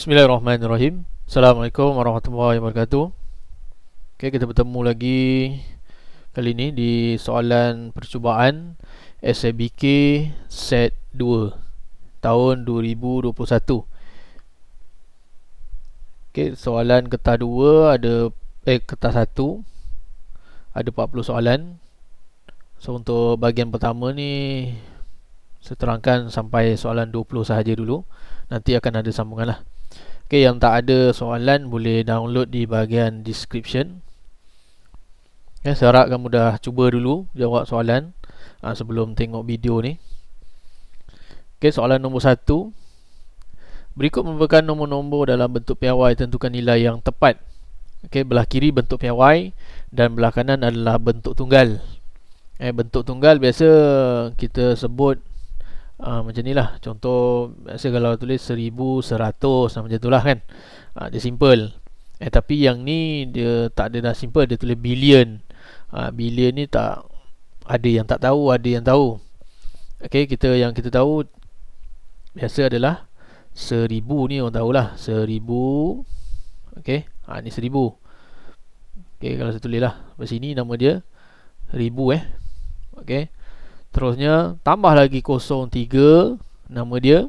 Bismillahirrahmanirrahim. Assalamualaikum warahmatullahi wabarakatuh. Okay, kita bertemu lagi kali ini di soalan percubaan SABK Set 2 tahun 2021. Okay, soalan ketah 2 ada ketah 1 ada 40 soalan. So untuk bahagian pertama ni saya terangkan sampai soalan 20 sahaja dulu. Nanti akan ada sambungan lah. Okay, yang tak ada soalan boleh download di bahagian description. Okay, saya harap kamu dah cuba dulu jawab soalan sebelum tengok video ni. Okay, soalan nombor 1. Berikut merupakan nombor-nombor dalam bentuk piawai, tentukan nilai yang tepat. Okay, belah kiri bentuk piawai dan belah kanan adalah bentuk tunggal. Bentuk tunggal biasa kita sebut macam ni lah. Contoh biasa kalau tulis 1100 macam tu lah kan. Dia simple. Tapi yang ni dia tak ada dah simple, dia tulis billion. Billion ni tak ada yang tak tahu, ada yang tahu. Okay, yang kita tahu biasa adalah 1000 ni orang tahulah. 1000. Okay, ni 1000. Okay, kalau saya tulis lah kat sini nama dia 1000 Okay, terusnya tambah lagi 03, nama dia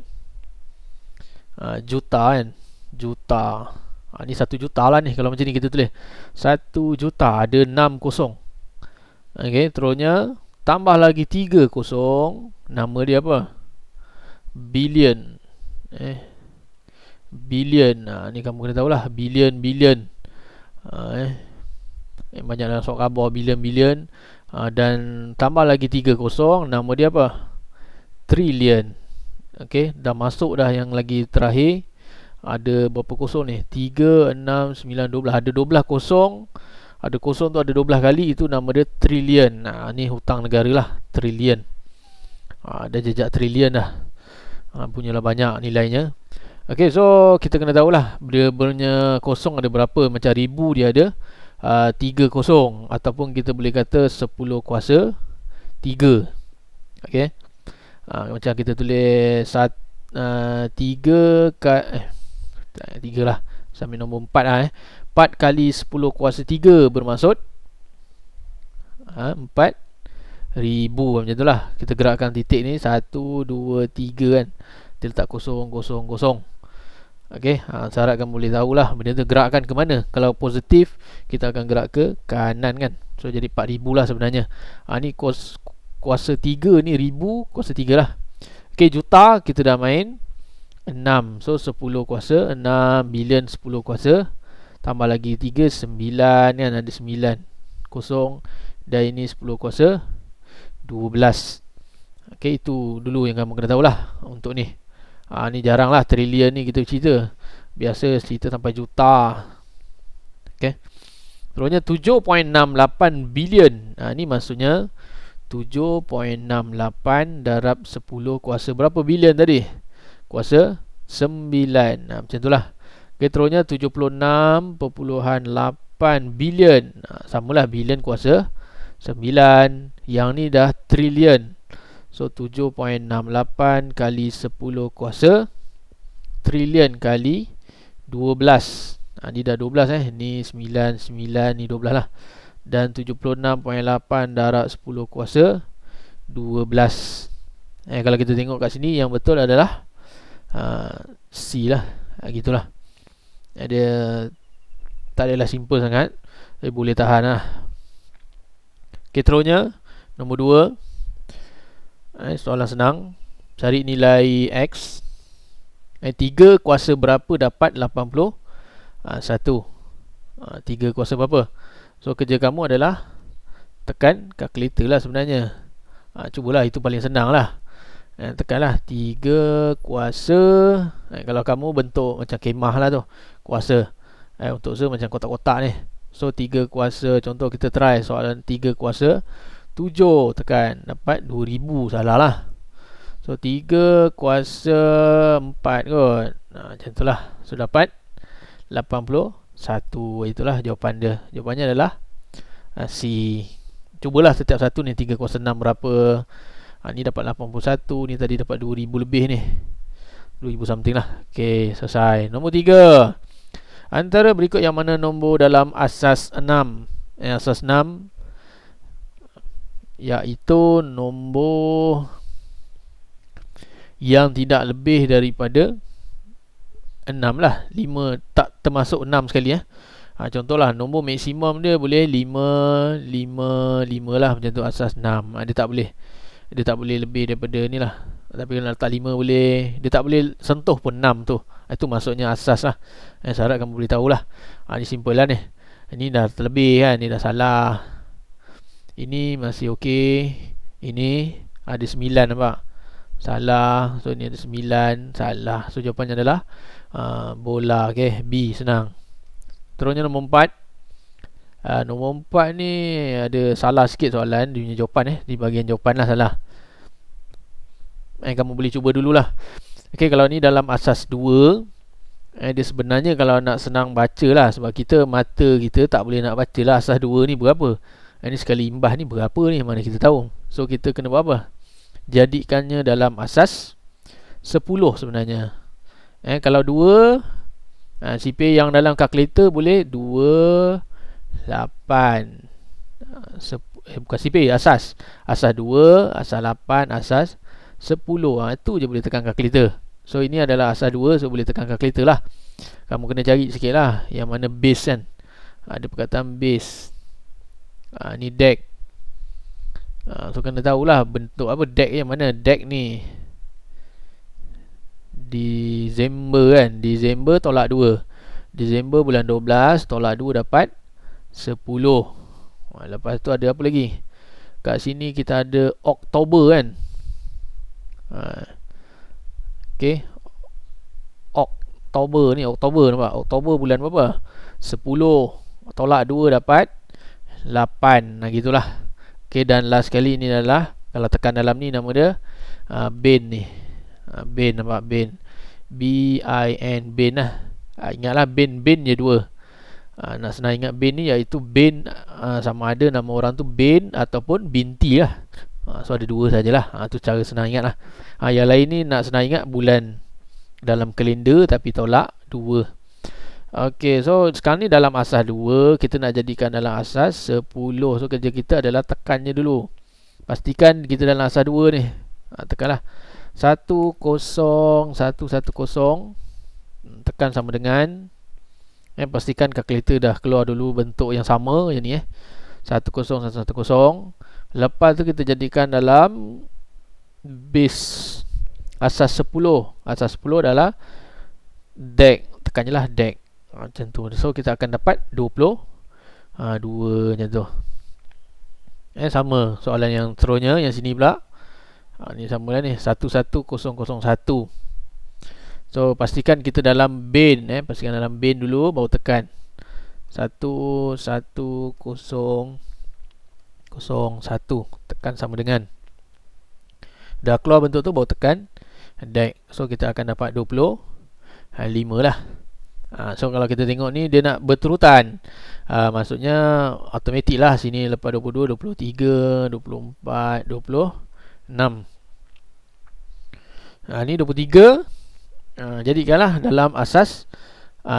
juta kan. Juta. Ni 1 juta lah ni. Kalau macam ni kita tulis 1 juta, ada 6 kosong. Okay, terusnya tambah lagi 30, nama dia apa? Billion. Billion. Ni kamu kena tahulah. Billion. Banyak dalam soal khabar billion. Dan tambah lagi 30, nama dia apa? Trillion. Okay, dah masuk dah yang lagi terakhir. Ada berapa kosong ni? 3, 6, 9, 12. Ada 12 kosong. Ada kosong tu ada 12 kali. Itu nama dia trillion. Ni hutang negara lah. Trillion. Dah jejak trillion dah. Punyalah banyak nilainya. Okay, so kita kena tahulah dia punya kosong ada berapa. Macam ribu dia ada 3 kosong, ataupun kita boleh kata 10 kuasa 3. Okay, macam kita tulis 3 lah sampai nombor 4 lah 4 kali 10 kuasa 3 bermaksud 4000 macam tu lah. Kita gerakkan titik ni 1, 2, 3 kan. Kita letak kosong. Okay, saya harapkan boleh tahulah benda tu gerakkan ke mana. Kalau positif kita akan gerak ke kanan kan. So jadi 4000 lah sebenarnya. Ni kuasa 3 ni 1000 kuasa 3 lah. Okay, juta kita dah main 6. So 10 kuasa 6, billion 10 kuasa, tambah lagi 3, 9 kan. Ada 9 kosong. Dan ini 10 kuasa 12. Okay, itu dulu yang kamu kena tahulah untuk ni. Ni jarang lah trilion ni kita cerita. Biasa cerita sampai juta. Okay, terusnya 7.68 bilion. Ni maksudnya 7.68 darab 10 kuasa berapa bilion tadi? Kuasa 9. Macam itulah. Okay, terusnya 76.8 bilion. Samalah bilion kuasa 9. Yang ni dah trilion. So 7.68 kali 10 kuasa trilion kali 12. Ni dah 12 ni 9, ni 12 lah. Dan 76.8 darab 10 kuasa 12. Kalau kita tengok kat sini yang betul adalah C lah. Gitulah. Dia tak adalah simple sangat. Dia boleh tahan lah. Okay, terusnya nombor 2. Soalan senang. Cari nilai X. 3 kuasa berapa dapat 81? 3 kuasa berapa? So kerja kamu adalah tekan kalkulator lah sebenarnya. Cubalah, itu paling senang lah. Tekanlah 3 kuasa. Kalau kamu bentuk macam kemah lah tu, kuasa. Untuk saya macam kotak-kotak ni. So 3 kuasa, contoh kita try soalan 3 kuasa 7, tekan dapat 2000. Salah lah. So 3 kuasa 4 kot. Macam tu lah. So dapat 81. Itulah jawapan dia. Jawapannya adalah C. Cubalah setiap satu ni. 3 kuasa 6 berapa. Ni dapat 81. Ni tadi dapat 2000 lebih ni. 2000 something lah. Okey, selesai. Nombor 3. Antara berikut yang mana nombor dalam asas 6? Asas 6 iaitu nombor yang tidak lebih daripada 6 lah. 5 tak termasuk 6 sekali contohlah nombor maksimum dia boleh 5, 5, 5 lah, macam tu asas 6. Dia tak boleh lebih daripada ni lah. Tapi kalau letak 5 boleh, dia tak boleh sentuh pun 6 tu. Itu maksudnya asas lah. Syarat kamu boleh tahulah. Ni simple lah ni. Ini dah terlebih kan, ni dah salah. Ini masih okey. Ini ada 9 nampak? Salah. So ni ada 9, salah. So jawapannya adalah bola. Okey, B senang. Terusnya nombor 4. Nombor 4 ni ada salah sikit soalan. Dia punya jawapan di bahagian jawapan lah salah. Kamu boleh cuba dululah. Okey, kalau ni dalam asas 2, dia sebenarnya kalau nak senang baca lah, sebab kita mata kita tak boleh nak baca lah asas 2 ni berapa. Ini sekali imbas ni berapa ni, mana kita tahu. So kita kena buat apa? Jadikannya dalam asas 10 sebenarnya. Kalau 2, CP yang dalam kalkulator boleh 2, 8. Bukan CP, asas. Asas 2, asas 8, asas 10. Itu je boleh tekan kalkulator. So ini adalah asas 2, so boleh tekan kalkulator lah. Kamu kena cari sikit lah yang mana base kan. Ada perkataan base. Ni deck. So kena tahulah bentuk apa deck yang mana. Deck ni Disember kan. Disember tolak 2. Disember bulan 12 tolak 2 dapat 10. Lepas tu ada apa lagi? Kat sini kita ada Oktober kan. Okay, Oktober ni, Oktober nampak? Oktober bulan berapa? 10 tolak 2 dapat 8. Gitulah. Okay, dan last sekali ni adalah, kalau tekan dalam ni nama dia bin ni. Bin nampak? Bin, B-I-N, bin lah. Ingatlah bin je 2. Nak senang ingat bin ni iaitu bin sama ada nama orang tu bin ataupun binti lah. So ada 2 sajalah. Tu cara senang ingat lah. Yang lain ni nak senang ingat bulan dalam kalender tapi tolak 2. Okey, so sekarang ni dalam asas 2, kita nak jadikan dalam asas 10. So kerja kita adalah tekannya dulu. Pastikan kita dalam asas 2 ni. Tekanlah 10110. Tekan sama dengan pastikan kalkulator dah keluar dulu bentuk yang sama yang ni 10110. Lepas tu kita jadikan dalam base asas 10. Asas 10 adalah deck. Tekannya lah deck. Macam tu. So kita akan dapat 22 macam tu. Sama soalan yang seterusnya, yang sini pula. Ni sama lah ni, 11001. So pastikan kita dalam bin. Pastikan dalam bin dulu, baru tekan 11001. Tekan sama dengan, dah keluar bentuk tu, baru tekan deck. So kita akan dapat 25 lah. So kalau kita tengok ni dia nak berterutan, maksudnya automatik lah. Sini lepas 22, 23, 24, 26. Ni 23. Jadikanlah dalam asas.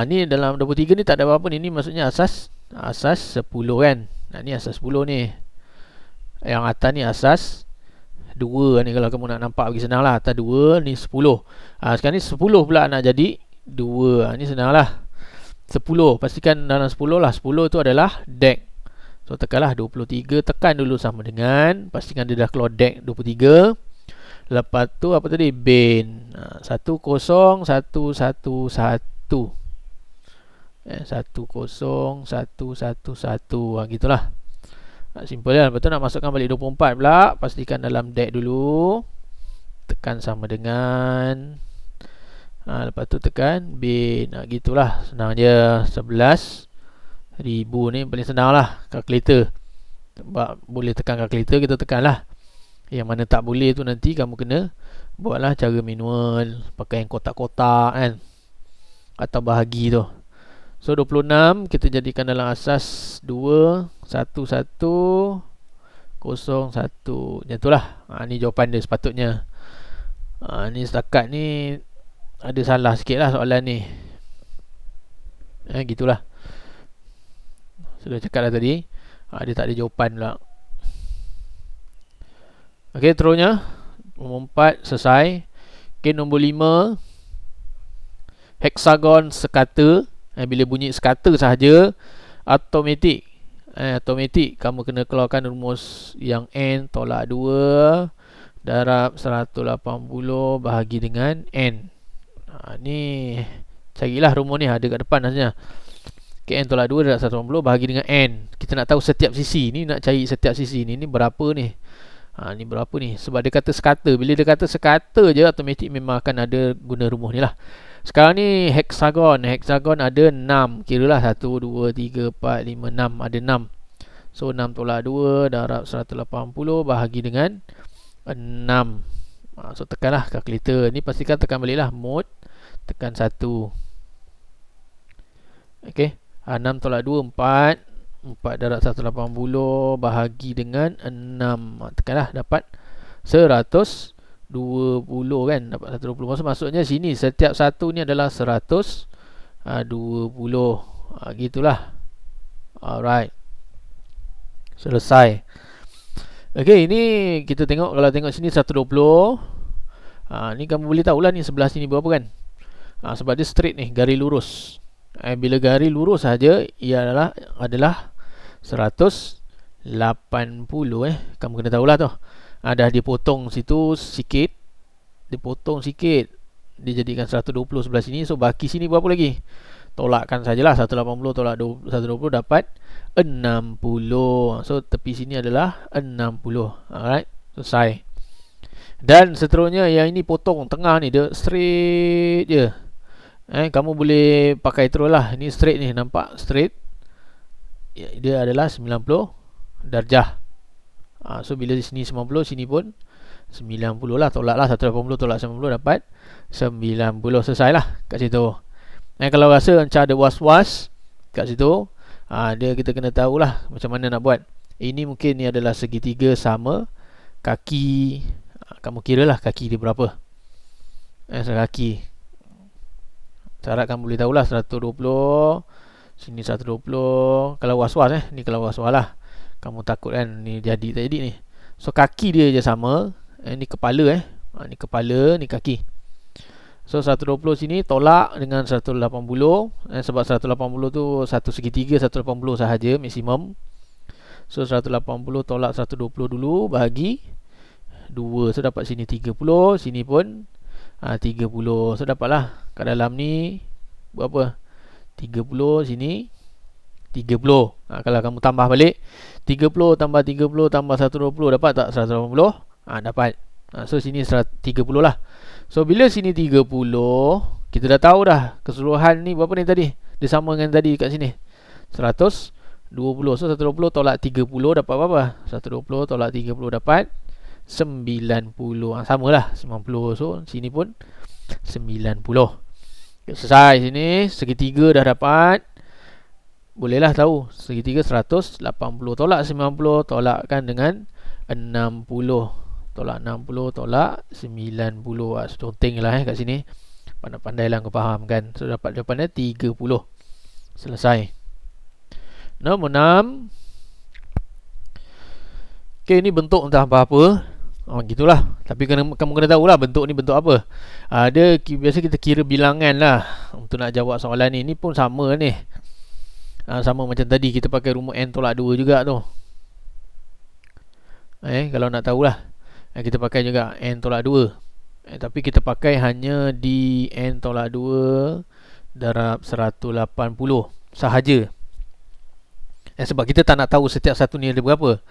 Ni dalam 23 ni tak ada apa-apa ni. Ni maksudnya asas 10 kan. Ni asas 10 ni. Yang atas ni asas 2 ni. Kalau kamu nak nampak bagi senang lah, atas 2 ni 10. Sekarang ni 10 pula nak jadi 2. Ni senang lah. 10, pastikan dalam 10 lah. 10 tu adalah deck. So tekanlah 23. Tekan dulu sama dengan, pastikan dia dah keluar deck 23. Lepas tu apa tadi? Bin. 10111. 10111. Gitulah. Simple kan. Lepas tu nak masukkan balik 24 pula. Pastikan dalam deck dulu. Tekan sama dengan, lepas tu tekan bin. Gitulah. Senang je. 11,000 ni paling senang lah. Kalkulator. Boleh tekan kalkulator, kita tekan lah. Yang mana tak boleh tu nanti kamu kena buatlah cara manual, pakai yang kotak-kotak kan, atau bahagi tu. So 26 kita jadikan dalam asas 2, 1101. Macam tu lah. Ni jawapan dia sepatutnya. Ni setakat ni ada salah sikit lah soalan ni. Gitulah. Sudah cakap dah tadi. Dia tak ada jawapan pula. Okey, terusnya nombor 4 selesai. Okey, nombor 5, heksagon sekata. Bila bunyi sekata sahaja, automatik. Automatik kamu kena keluarkan rumus yang n tolak 2 darab 180 bahagi dengan n. Ni carilah rumus ni, ada kat depan rasanya. N tolak 2 darab 180 bahagi dengan n. Kita nak tahu setiap sisi. Ni nak cari setiap sisi ni. Ni berapa ni? Ni berapa ni? Sebab dia kata sekata. Bila dia kata sekata je, automatik memang akan ada guna rumus ni lah. Sekarang ni heksagon. Heksagon ada 6. Kiralah 1, 2, 3, 4, 5, 6. Ada 6. So 6 tolak 2 darab 180 bahagi dengan 6. So tekanlah kalkulator. Ni pastikan tekan balik lah. Mod. Tekan 1. Okay. 6 tolak 2, 4. 4 darab 180 bahagi dengan 6. Tekanlah, dapat 120 kan. Dapat 120. Maksudnya sini setiap satu ni adalah 120. Gitulah. Alright. Selesai. Okay, ini kita tengok. Kalau tengok sini 120. Ni kamu boleh tahulah ni sebelah sini berapa kan. Sebab dia straight ni, garis lurus. Bila garis lurus saja, ia adalah 180. Kamu kena tahulah tu. Dah dia potong situ sikit. Dia potong sikit. Dia jadikan 120 sebelah sini. So baki sini berapa lagi? Tolakkan sajalah. 180 tolak 120 dapat 60. So tepi sini adalah 60. Alright, selesai. Dan seterusnya yang ini potong tengah ni, dia straight je. Kamu boleh pakai terus lah. Ini straight ni, nampak straight. Dia adalah 90 darjah. So bila di sini 90, sini pun 90 lah. Tolak lah 180 tolak 90 dapat 90. Selesai lah kat situ. Kalau rasa macam ada was-was kat situ, kita kena tahulah macam mana nak buat. Ini mungkin ni adalah segitiga sama kaki. Kamu kira lah kaki dia berapa. Kaki. Syarat kamu boleh tahulah 120. Sini 120. Kalau was-was ni kalau was-was lah. Kamu takut kan ni jadi tak jadi ni. So kaki dia je sama. Ni kepala ni kepala, ni kaki. So 120 sini tolak dengan 180. Sebab 180 tu satu segitiga 180 sahaja maksimum. So 180 tolak 120 dulu bahagi 2. So dapat sini 30. Sini pun 30. So dapatlah kat dalam ni berapa? 30. Sini 30. Kalau kamu tambah balik 30 tambah 30 tambah 120 dapat tak 180? Dapat. So sini 30 lah. So bila sini 30, kita dah tahu dah keseluruhan ni berapa ni tadi. Dia sama dengan tadi kat sini 120. So 120 tolak 30 dapat berapa? 120 tolak 30 dapat 90. Samalah 90. So sini pun 90. Selesai sini. Segitiga dah dapat. Bolehlah tahu segitiga 180. Tolak 90 tolakkan dengan 60. Tolak 60 tolak 90. Conteng lah kat sini. Pandai-pandai lah kau faham kan. So dapat jawapannya 30. Selesai. Nombor 6. Okay, ni bentuk entah apa-apa. Gitulah. Tapi kamu kena tahu lah bentuk ni bentuk apa. Biasa kita kira bilangan lah untuk nak jawab soalan ni. Ni pun sama ni. Sama macam tadi kita pakai rumus n tolak 2 juga tu. Kalau nak tahulah, kita pakai juga n tolak 2. Tapi kita pakai hanya di n tolak 2 darab 180 sahaja. Sebab kita tak nak tahu setiap satu ni ada berapa.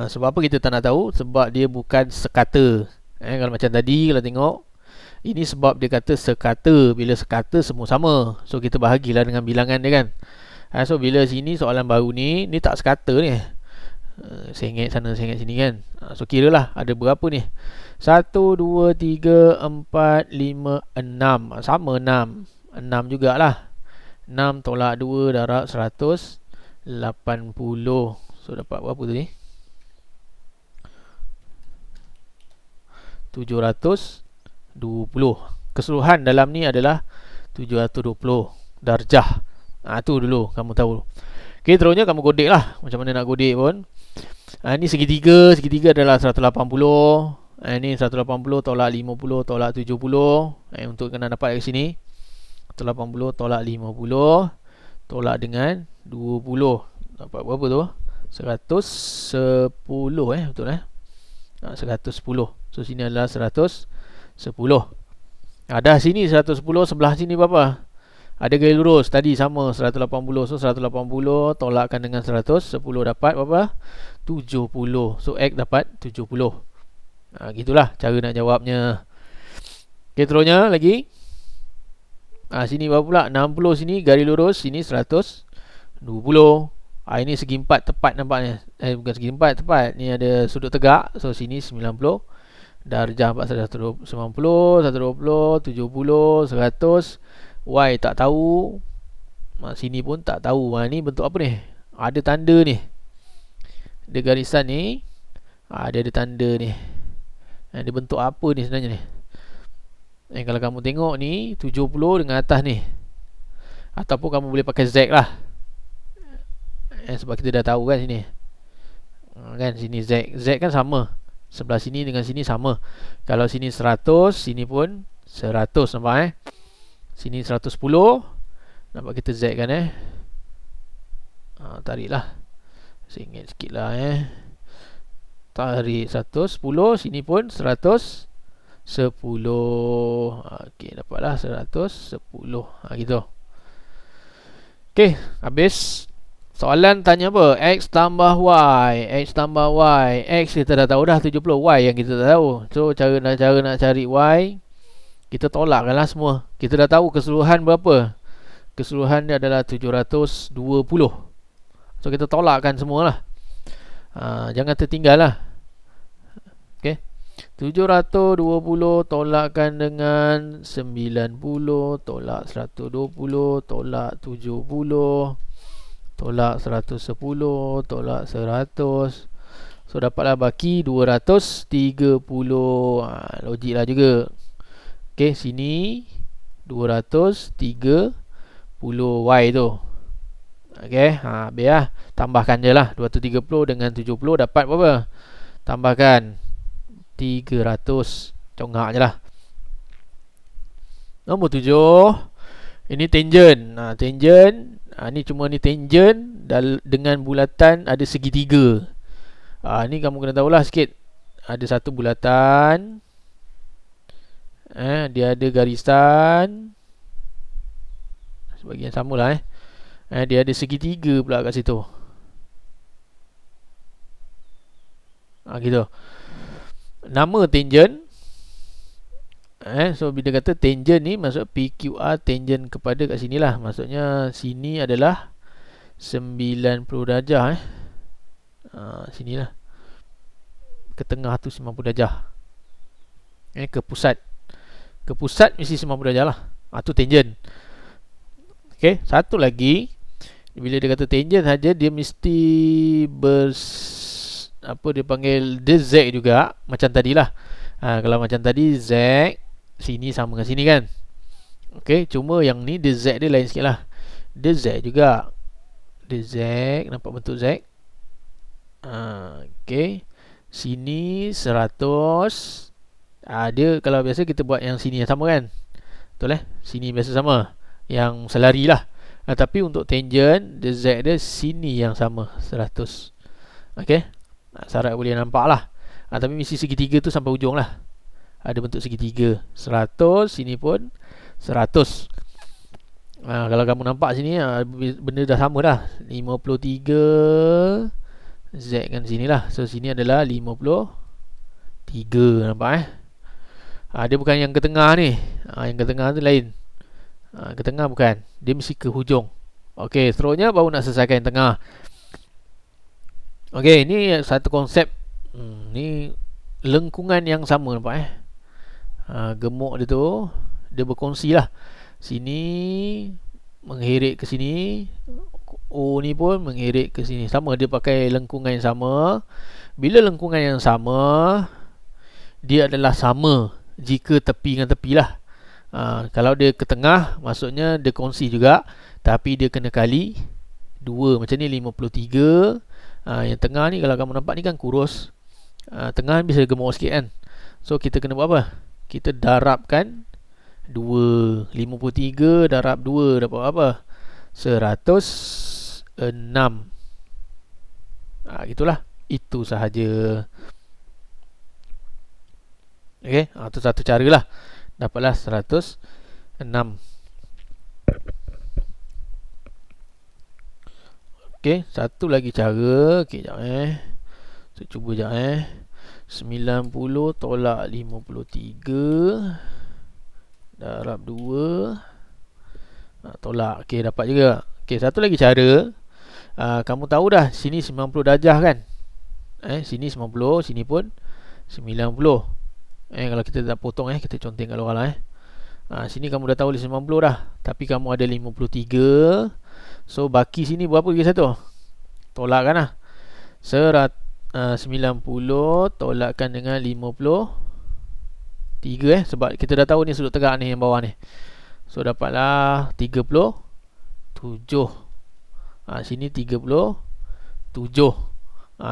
Sebab apa kita tak nak tahu? Sebab dia bukan sekata. Kalau macam tadi, kalau tengok, ini sebab dia kata sekata. Bila sekata semua sama. So kita bahagilah dengan bilangan dia kan. So bila sini soalan baru ni tak sekata ni. Sengit sana sengit sini kan. So kira lah ada berapa ni. 1, 2, 3, 4, 5, 6. Sama 6. 6 jugalah. 6 tolak 2 darab 180. So dapat berapa tu ni? 720. keseluruhan dalam ni adalah 720 darjah. Tu dulu kamu tahu. Okay, terusnya kamu godek lah. Macam mana nak godek pun. Ni segitiga. Segitiga adalah 180. Ni 180 tolak 50 tolak 70. Untuk kena dapat kat sini 180 tolak 50 tolak dengan 20. Dapat berapa tu? 110 betul 110. So sini adalah 110. Dah sini 110, sebelah sini berapa? Ada garis lurus tadi sama 180. So 180 tolakkan dengan 110 dapat berapa? 70. So X dapat 70. Gitulah cara nak jawabnya. Okay, terusnya lagi. Sini berapa pula? 60 sini garis lurus, sini 120. Ini segi empat tepat nampaknya. Bukan segi empat tepat. Ni ada sudut tegak. So sini 90. Darjah 190, 120, 70, 100. Y tak tahu. Sini pun tak tahu. Ni bentuk apa ni? Ada tanda ni. Ada garisan ni. Dia ada tanda ni. Dia bentuk apa ni sebenarnya ni? Kalau kamu tengok ni 70 dengan atas ni. Ataupun kamu boleh pakai Z lah. Sebab kita dah tahu kan sini. Kan sini Z. Z kan sama. Sebelah sini dengan sini sama. Kalau sini 100, sini pun 100, nampak Sini 110. Nampak kita Z kan tariklah. Singit sikit lah Tarik 110, sini pun 110. Okey, dapatlah 110. Gitu. Okey, habis. Soalan tanya apa? X tambah Y. X tambah Y. X kita dah tahu dah 70. Y yang kita tak tahu. So cara nak cari Y, kita tolakkanlah semua. Kita dah tahu keseluruhan berapa. Keseluruhan dia adalah 720. So kita tolakkan semualah. Jangan tertinggal lah. Okay, 720 tolakkan dengan 90 tolak 120 tolak 70 tolak 110 tolak 100. So dapatlah baki 230. Logik lah juga. Okay, sini 230 Y tu. Okay, biar tambahkan je lah. 230 dengan 70 dapat berapa? Tambahkan 300. Congak je lah. Nombor 7. Ini tangent. Tangent. Ni cuma ni tangent dengan bulatan ada segitiga. Ni kamu kena tahulah sikit. Ada satu bulatan. Dia ada garisan. Sebagian samalah dia ada segitiga pula kat situ. Gitu. Nama tangent. So bila kata tangent ni maksud PQR tangent kepada kat sini lah. Maksudnya sini adalah 90 darjah sini lah. Ke tengah tu 90 darjah. Ke pusat. Ke pusat mesti 90 darjah lah. Tu tangent. Okay, satu lagi. Bila dia kata tangent saja, dia mesti dia panggil dia Z juga. Macam tadilah. Kalau macam tadi Z sini sama dengan sini kan. Okay, cuma yang ni dia Z dia lain sikit lah. Dia Z juga. Dia Z. Nampak bentuk Z. Okay, sini 100. Dia kalau biasa kita buat yang sini yang sama kan. Betul sini biasa sama. Yang selari lah. Tapi untuk tangent, dia Z dia sini yang sama 100. Okay, syarat boleh nampak lah. Tapi mesti segitiga tu sampai ujung lah. Ada bentuk segitiga 100, sini pun 100. Kalau kamu nampak sini benda dah sama dah. 53 Z kan sini lah. So sini adalah 53. Nampak dia bukan yang ke tengah ni. Yang ke tengah tu lain. Ke tengah bukan. Dia mesti ke hujung. Okey, seterusnya baru nak selesaikan yang tengah. Okey, ni satu konsep. Ni lengkungan yang sama, nampak gemuk dia tu, dia berkongsi lah. Sini menghirit ke sini, O ni pun menghirit ke sini. Sama, dia pakai lengkungan yang sama. Bila lengkungan yang sama, dia adalah sama jika tepi dengan tepi lah. Kalau dia ke tengah, maksudnya dia kongsi juga, tapi dia kena kali 2. Macam ni 53. Yang tengah ni kalau kamu nampak ni kan kurus, tengah ni bisa gemuk sikit kan. So kita kena buat apa? Kita darabkan 2. 53 darab 2 dapat apa? 106. Gitulah. Itu sahaja. Okey, itu satu cara lah. Dapatlah 106. Okey, satu lagi cara. Okey, jap saya cuba jap 90 tolak 53 darab 2 tolak. Okey, dapat juga. Okey, satu lagi cara. Kamu tahu dah sini 90 darjah kan? Sini 90, sini pun 90. Kalau kita tak potong kita conteng kat luar lah sini kamu dah tahu 90 dah, tapi kamu ada 53. So baki sini berapa lagi satu? Tolakkan lah. 90 tolakkan dengan 53 sebab kita dah tahu ni sudut tegak ni yang bawah ni. So dapatlah 37. Sini 37.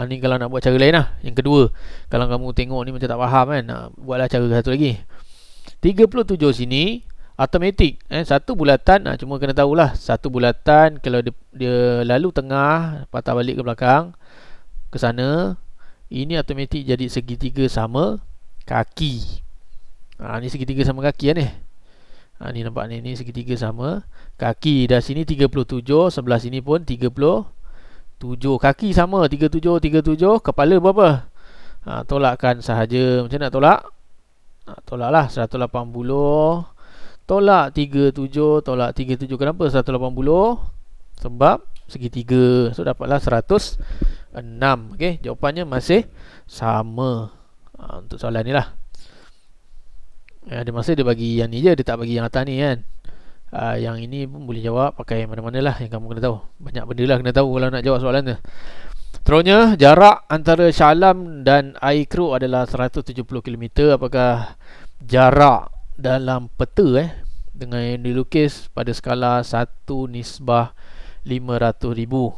Ni kalau nak buat cara lain lah. Yang kedua, kalau kamu tengok ni macam tak faham kan, buatlah cara satu lagi. 37 sini automatik satu bulatan. Cuma kena tahulah, satu bulatan kalau dia lalu tengah, patah balik ke belakang ke sana, ini automatik jadi segitiga sama kaki. Ni segitiga sama kaki ni. Ni nampak ni segitiga sama kaki. Dah sini 37, sebelah sini pun 37. Kaki sama 37, kepala berapa? Tolakkan sahaja. Macam nak tolak? Tolaklah 180 tolak 37 tolak 37. Kenapa 180? Sebab segitiga. So dapatlah 106. Okey, jawapannya masih sama. Untuk soalan ni lah. Ada masa dia bagi yang ni je, dia tak bagi yang atas ni kan. Yang ini pun boleh jawab pakai mana-mana lah yang kamu kena tahu. Banyak benda lah kena tahu kalau nak jawab soalan tu. Seterusnya, jarak antara Shah Alam dan air Keruh adalah 170 km. Apakah jarak dalam peta dengan yang dilukis pada skala 1/500,000?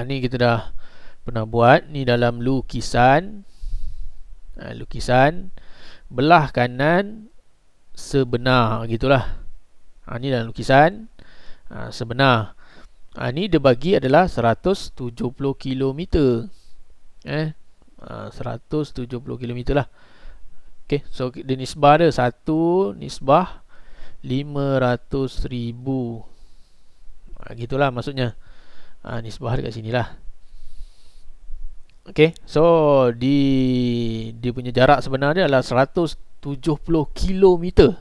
Ni kita dah pernah buat. Ni dalam lukisan. Lukisan belah kanan sebenar, gitulah. Ni dalam lukisan sebenar. Ni dia bagi adalah 170 km. 170 km lah. Okay, so dia nisbah dia 1 nisbah 500,000. Gitulah maksudnya. Nisbah dia kat sini lah. Okay, so dia punya jarak sebenar dia adalah 170 km.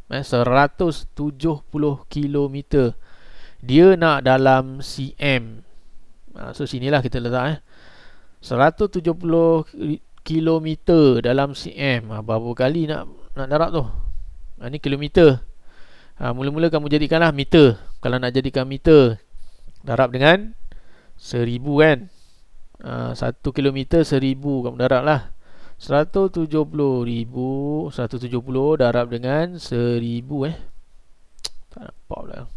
170 km. Dia nak dalam cm. So sinilah kita letak 170 km dalam cm. Berapa kali nak darab tu? Ni kilometer. Mula-mula kamu jadikanlah meter. Kalau nak jadikan meter, darab dengan 1000 kan. 1 km 1000 kamu darab lah. 170,000 170 darab dengan 1000 tak nampak pula.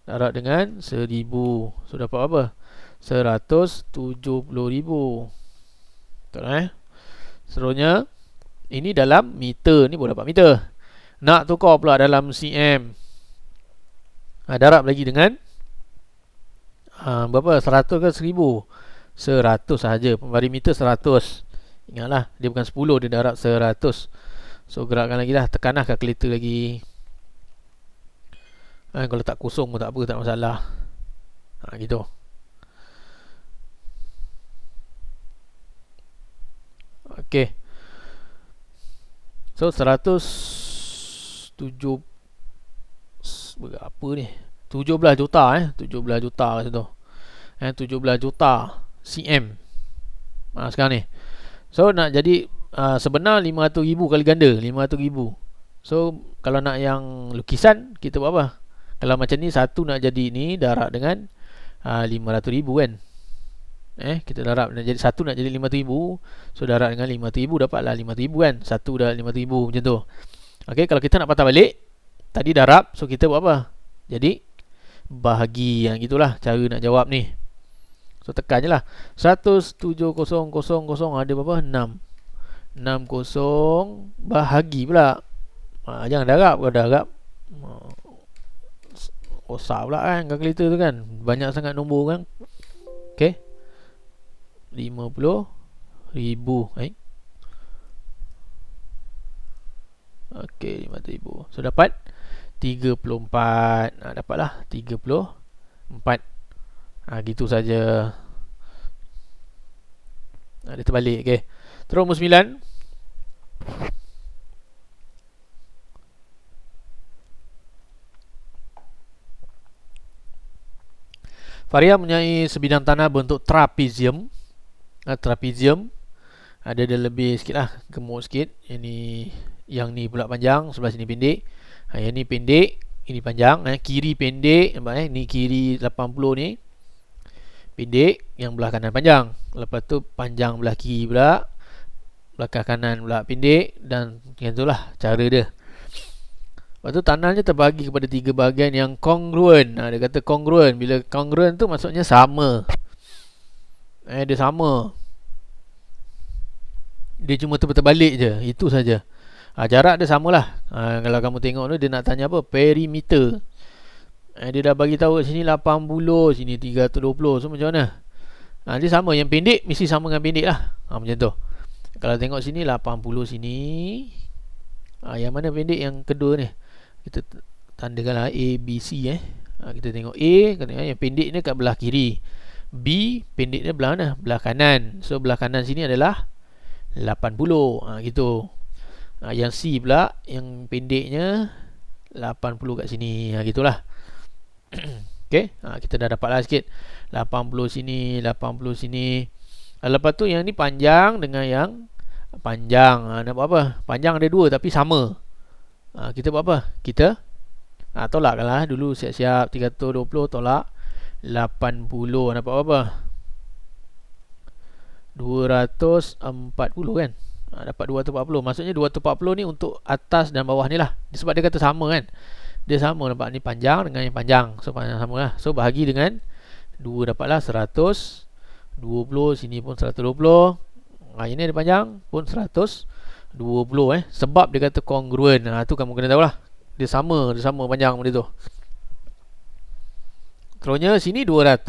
Darab dengan 1000. So dapat apa? 170,000. Betul Seterusnya, ini dalam meter. Ni boleh dapat meter. Nak tukar pula dalam cm. Darab lagi dengan berapa? 100 ke 1000? 100 sahaja. Pembari meter 100. Ingatlah, dia bukan 10, dia darab 100. So gerakkan lagi lah. Tekanlah kalkulator lagi. Kalau tak kosong pun tak apa, tak masalah. Gitu. Okay. So 107 berapa ni? 17 juta 17 juta kat situ. 17 juta cm. Sekarang ni. So nak jadi sebenar 500,000 kali ganda 500,000. So kalau nak yang lukisan, kita buat apa? Kalau macam ni, satu nak jadi ni darab dengan 500,000 kan. Kita darab nak jadi 1 nak jadi 5,000. So darab dengan 5,000 dapatlah 5,000 kan. 1 darab 5,000 macam tu. Okey, kalau kita nak patah balik, tadi darab, so kita buat apa? Jadi bahagi. Yang gitulah cara nak jawab ni. So tekan je lah. 107,000 ada berapa? 6. 60 bahagi pula. Jangan darab. Kalau darab rosak pula kan kalkulator tu kan. Banyak sangat nombor kan. Okey, 50,000. Okey, 5,000. So dapat 34. Dapatlah 34. Gitu saja. Dia terbalik. Okey, terus nombor 9. Faria mempunyai sebidang tanah bentuk trapezium. Trapezium ada lebih sikit lah, gemuk sikit. Yang ni pula panjang, sebelah sini pendek. Yang ni pendek, ini panjang. Kiri pendek, nampak ni kiri 80 ni pendek, yang belah kanan panjang. Lepas tu panjang belah kiri pula, belakang kanan pula pendek. Dan yang itulah cara dia. Lepas tu tanahnya terbagi kepada 3 bahagian yang kongruen. Dia kata kongruen. Bila kongruen tu maksudnya sama. Dia sama. Dia cuma terbalik je. Itu saja. Jarak dia samalah. Kalau kamu tengok tu, dia nak tanya apa? Perimeter. Dia dah bagi tahu sini 80, sini 320. So macam mana? Dia sama. Yang pendek mesti sama dengan pendek lah. Macam tu. Kalau tengok sini 80 sini. Yang mana pendek? Yang kedua ni. Kita tandakanlah A, B, C. Kita tengok A, yang pendek ni kat belah kiri. B, pendek ni belah mana? Belah kanan. So belah kanan sini adalah 80. Gitu. Yang C pula, yang pendeknya 80 kat sini. Gitulah. Okay, kita dah dapat lah sikit. 80 sini, 80 sini. Lepas tu yang ni panjang dengan yang panjang. Nak buat apa? Panjang ada 2 tapi sama. Kita buat apa? Kita tolakkanlah dulu. Siap-siap. 320 tolak 80. Nak buat apa? 240 kan. Dapat 240. Maksudnya 240 ni untuk atas dan bawah ni lah. Sebab dia kata sama kan. Dia sama, nampak ni panjang dengan yang panjang. So panjang sama lah. So bahagi dengan 2, dapatlah 120. Sini pun 120. Ini ada panjang pun 120. Sebab dia kata kongruen. Tu kamu kena tahu lah. Dia sama panjang benda tu. Terusnya sini 200.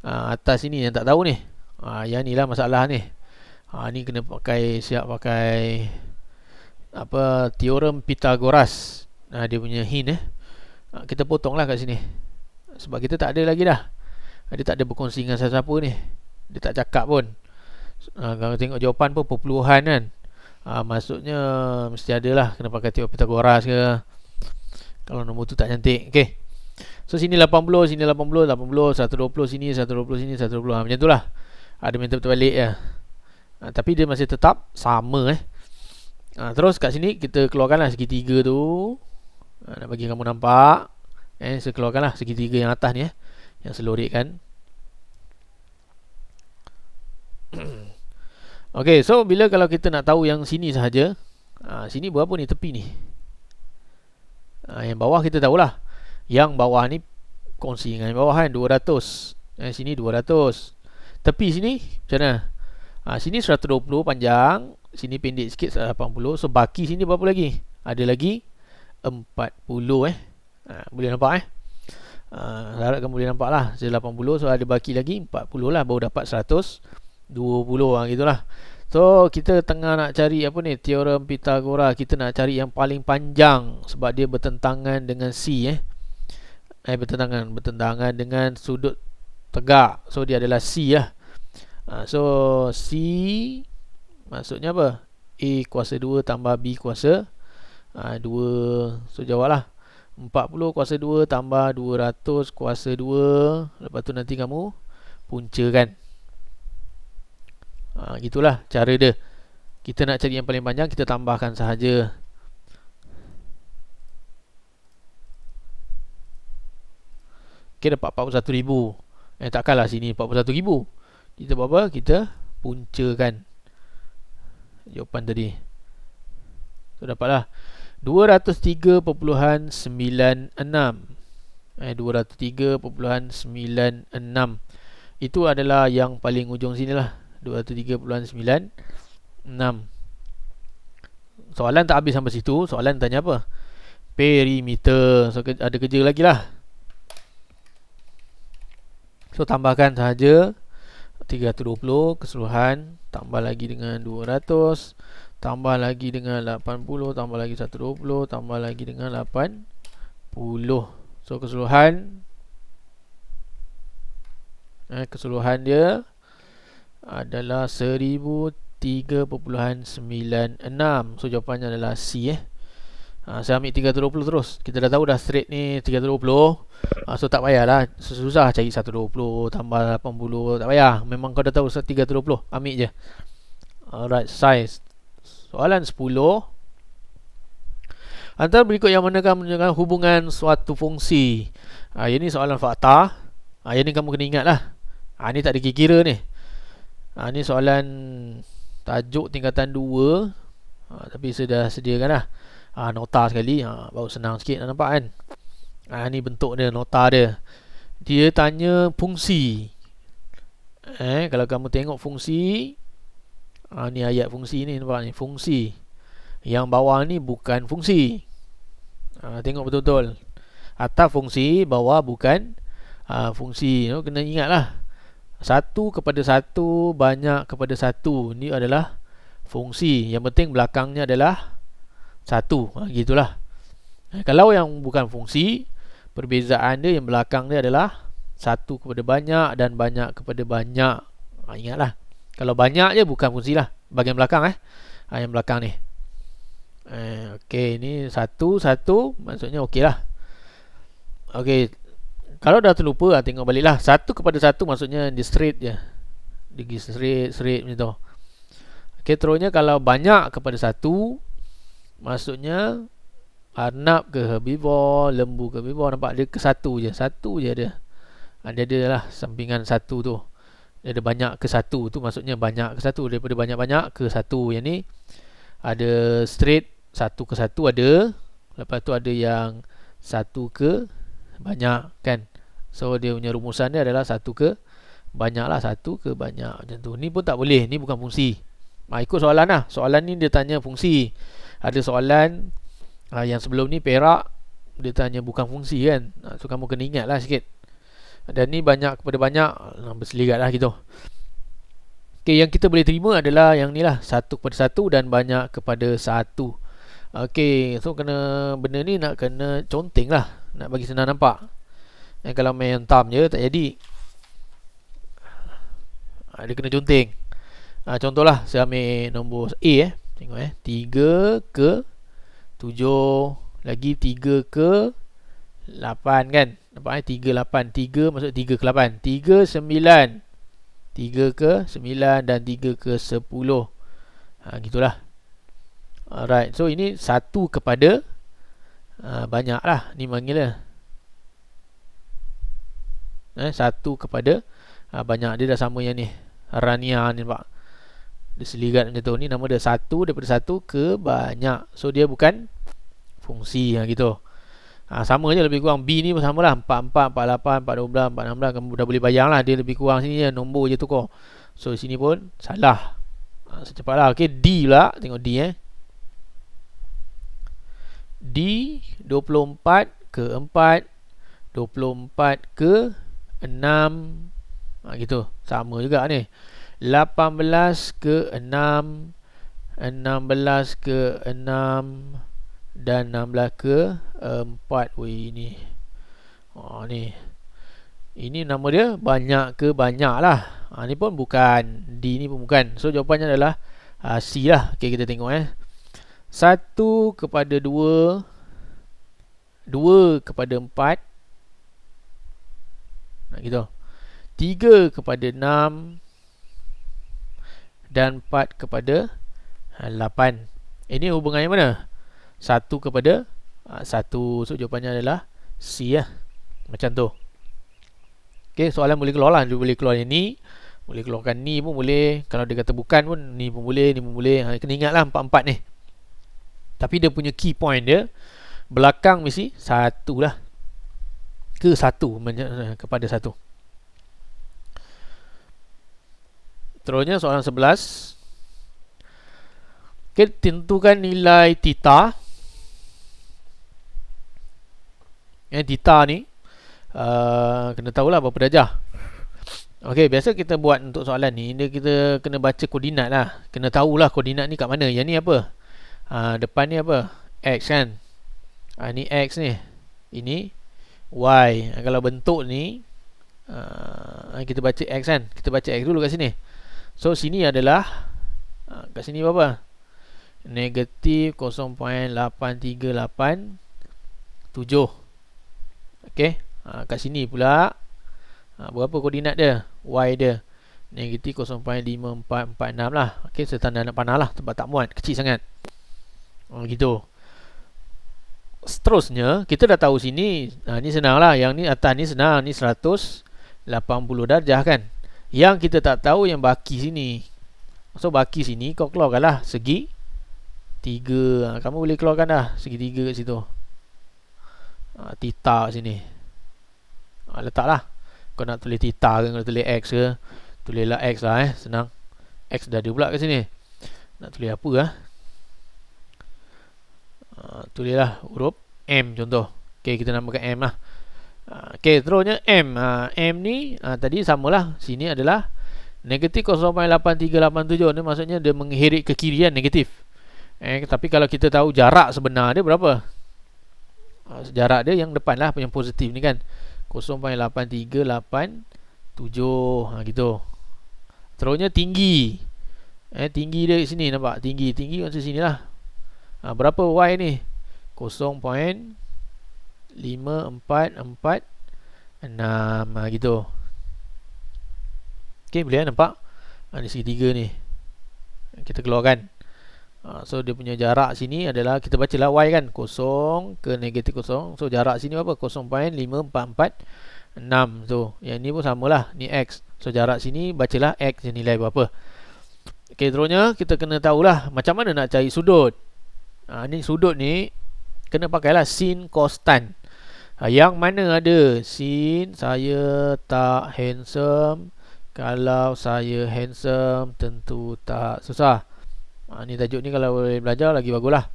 Atas sini yang tak tahu ni. Yang ni lah masalah ni. Ni kena siap pakai apa, teorem Pythagoras. Dia punya hint kita potong lah kat sini. Sebab kita tak ada lagi dah. Dia tak ada berkongsi dengan siapa-siapa ni. Dia tak cakap pun. Kalau tengok jawapan pun perpuluhan kan. Maksudnya mesti ada lah. Kena pakai teorem Pythagoras ke. Kalau nombor tu tak cantik. Okay. So sini 80, sini 80, 80, 120 sini, 120 sini, 120. Macam tu lah. Ada minta terbalik ya. Tapi dia masih tetap sama terus kat sini kita keluarkanlah segitiga tu. Nak bagi kamu nampak. Saya keluarkanlah segitiga yang atas ni yang selurik kan. Okay, so bila kalau kita nak tahu yang sini sahaja, sini berapa ni tepi ni. Yang bawah kita tahulah. Yang bawah ni kongsi dengan yang bawah kan 200. Sini 200. Tepi sini macam mana? Sini 120 panjang, sini pendek sikit 180. So baki sini berapa lagi? Ada lagi 40 boleh nampak harap kamu boleh nampak lah. 80, so ada baki lagi 40 lah, baru dapat 120 gitulah. So kita tengah nak cari apa ni, teorem Pythagoras. Kita nak cari yang paling panjang sebab dia bertentangan dengan C bertentangan dengan sudut tegak. So dia adalah C lah. So C maksudnya apa? A kuasa 2 tambah B kuasa 2. So jawablah 40 kuasa 2 tambah 200 kuasa 2. Lepas tu nanti kamu puncakan. Gitulah cara dia. Kita nak cari yang paling panjang, kita tambahkan sahaja. Okay, dapat 41,000. Takkanlah sini 41,000. Kita buat apa? Kita puncakan jawapan tadi. So dapatlah 203.96. 203.96. Itu adalah yang paling ujung sini lah, 203.96. Soalan tak habis sampai situ. Soalan tanya apa? Perimeter. So ada kerja lagi lah. So tambahkan sahaja 320 keseluruhan, tambah lagi dengan 200, tambah lagi dengan 80, tambah lagi 120, tambah lagi dengan 80. So keseluruhan dia adalah 1003.96. So jawapannya adalah C. Saya ambil 320 terus. Kita dah tahu dah straight ni 320. So tak payahlah susah cari 120 tambah 80. Tak payah. Memang kau dah tahu 320. Ambil je. Alright, size. Soalan 10. Antara berikut yang manakah menunjukkan hubungan suatu fungsi? Ini soalan fakta. Yang ni kamu kena ingat lah. Ni tak ada kira-kira ni. Ni soalan tajuk tingkatan 2. Tapi saya dah sediakan lah. Nota sekali. Baru senang sikit nak nampak kan. Ni bentuk dia, nota dia. Dia tanya fungsi. Kalau kamu tengok fungsi, ni ayat fungsi ni, nampak ni, fungsi. Yang bawah ni bukan fungsi. Tengok betul-betul. Atas fungsi, bawah bukan fungsi. Kena ingat lah. 1 kepada 1, banyak kepada 1. Ni adalah fungsi. Yang penting belakangnya adalah 1. Gitulah. Kalau yang bukan fungsi, perbezaan dia yang belakang dia adalah 1 kepada banyak dan banyak kepada banyak. Ingatlah. Kalau banyak je bukan fungsi lah. Bahagian belakang yang belakang ni. Okey, ni 1, 1. Maksudnya okey lah. Okey. Kalau dah terlupa, tengok balik lah. 1 kepada 1 maksudnya dia straight je. Dia straight macam tu. Okey, terusnya kalau banyak kepada 1, maksudnya arnab ke herbivore, lembu ke herbivore, nampak dia ke 1 je. 1 je ada. Dia ada lah sampingan 1 tu. Dia ada banyak ke 1 tu, maksudnya banyak ke 1. Daripada banyak-banyak ke 1. Yang ni ada straight 1 ke 1 ada. Lepas tu ada yang 1 ke banyak kan. So dia punya rumusan dia adalah 1 ke banyak lah, 1 ke banyak macam tu. Ni pun tak boleh, ni bukan fungsi. Ikut soalan lah. Soalan ni dia tanya fungsi. Ada soalan yang sebelum ni perak, dia tanya bukan fungsi kan. So kamu kena ingat lah sikit. Dan ni banyak kepada banyak, berselirat lah gitu. Okay, yang kita boleh terima adalah yang ni lah, 1 kepada 1 dan banyak kepada 1. Okay, so kena, benda ni nak kena conteng lah, nak bagi senang nampak. Kalau main tam je tak jadi. Dia kena conteng. Contohlah saya ambil nombor A. Tengok 3 ke 7 lagi 3 ke 8 kan. Nampak 3, 8. 3 maksud 3 ke 8. 3, 9. 3 ke 9 dan 3 ke 10. Gitulah. Alright. So ini 1 kepada banyak lah. Ni manggilnya 1 kepada banyak. Dia dah sama yang ni, Rania ni nampak. Dia selirat macam tu. Ni nama dia 1 daripada 1 ke banyak. So dia bukan fungsi gitu. Sama je lebih kurang. B ni pun sama lah, 44, 48, 412, 416. Kamu dah boleh bayang lah. Dia lebih kurang sini je, nombor je tukar. So sini pun salah. Secepatlah. Okay, D pula. Tengok D D 24 ke 4, 24 ke 6. Gitu. Sama juga ni. 18 ke 6, 16 ke 6 dan 16 ke 4. Wih, ini ni. Ini nama dia banyak ke banyak lah. Ni pun bukan. D ni pun bukan. So jawapannya adalah C lah. Okay, kita tengok 1 kepada 2, 2 kepada 4, gitu. 3 kepada 6 dan 4 kepada 8. Ini hubungannya mana? 1 kepada 1. So jawapannya adalah C lah. Macam tu. Okay, soalan boleh keluar lah. Dia boleh keluar yang ni, Boleh keluarkan ni pun boleh. Kalau dia kata bukan pun, ni pun boleh, ni pun boleh. Kena ingat lah empat-empat ni. Tapi dia punya key point dia, belakang mesti satu lah. Ke satu, kepada satu. Terusnya soalan 11. Okay, tentukan nilai theta. Theta ni kena tahulah berapa darjah. Okey, biasa kita buat untuk soalan ni, kita kena baca koordinat lah. Kena tahulah koordinat ni kat mana. Yang ni apa? Depan ni apa? X kan. Ni X ni. Ini Y. Kalau bentuk ni kita baca X kan. Kita baca X dulu kat sini. So sini adalah kat sini berapa? Negatif 0.8387. Okey. Kat sini pula berapa koordinat dia? Y dia negatif 0.5446 lah. Okey, setanda nak panah lah, sebab tak muat, kecil sangat. Gitu. Seterusnya kita dah tahu sini, ni senang lah. Yang ni atas ni senang, ni 180 darjah kan. Yang kita tak tahu yang baki sini. So baki sini kau keluarkan lah segi 3. Kamu boleh keluarkan dah segi 3 kat situ. Theta kat sini. Letaklah. Kau nak tulis theta ke, kau nak tulis X ke, tulislah X lah senang. X dah ada pula kat sini. Nak tulis apa lah? Tulislah huruf M contoh. Okay, kita namakan M lah. Okay, terusnya M. M ni tadi samalah. Sini adalah negatif 0.8387. Ni maksudnya dia menghirit ke kiri kan, negatif. Tapi kalau kita tahu jarak sebenar dia berapa? Jarak dia yang depan lah, yang positif ni kan, 0.8387. Gitu. Terusnya tinggi. Tinggi dia kat sini, nampak? Tinggi macam sini lah. Berapa Y ni? 0.5446. Gitu. Okay, boleh nampak? Ni segitiga ni. Kita keluarkan. So dia punya jarak sini adalah, kita bacalah Y kan, 0 ke negatif 0. So jarak sini apa? 0.5446. So yang ni pun samalah, ni X. So jarak sini bacalah X yang nilai berapa. Okay, terusnya kita kena tahulah macam mana nak cari sudut. Ni sudut ni kena pakailah sin cos tan. Yang mana ada sin, saya tak handsome. Kalau saya handsome tentu tak susah. Ni tajuk ni kalau boleh belajar lagi baguslah.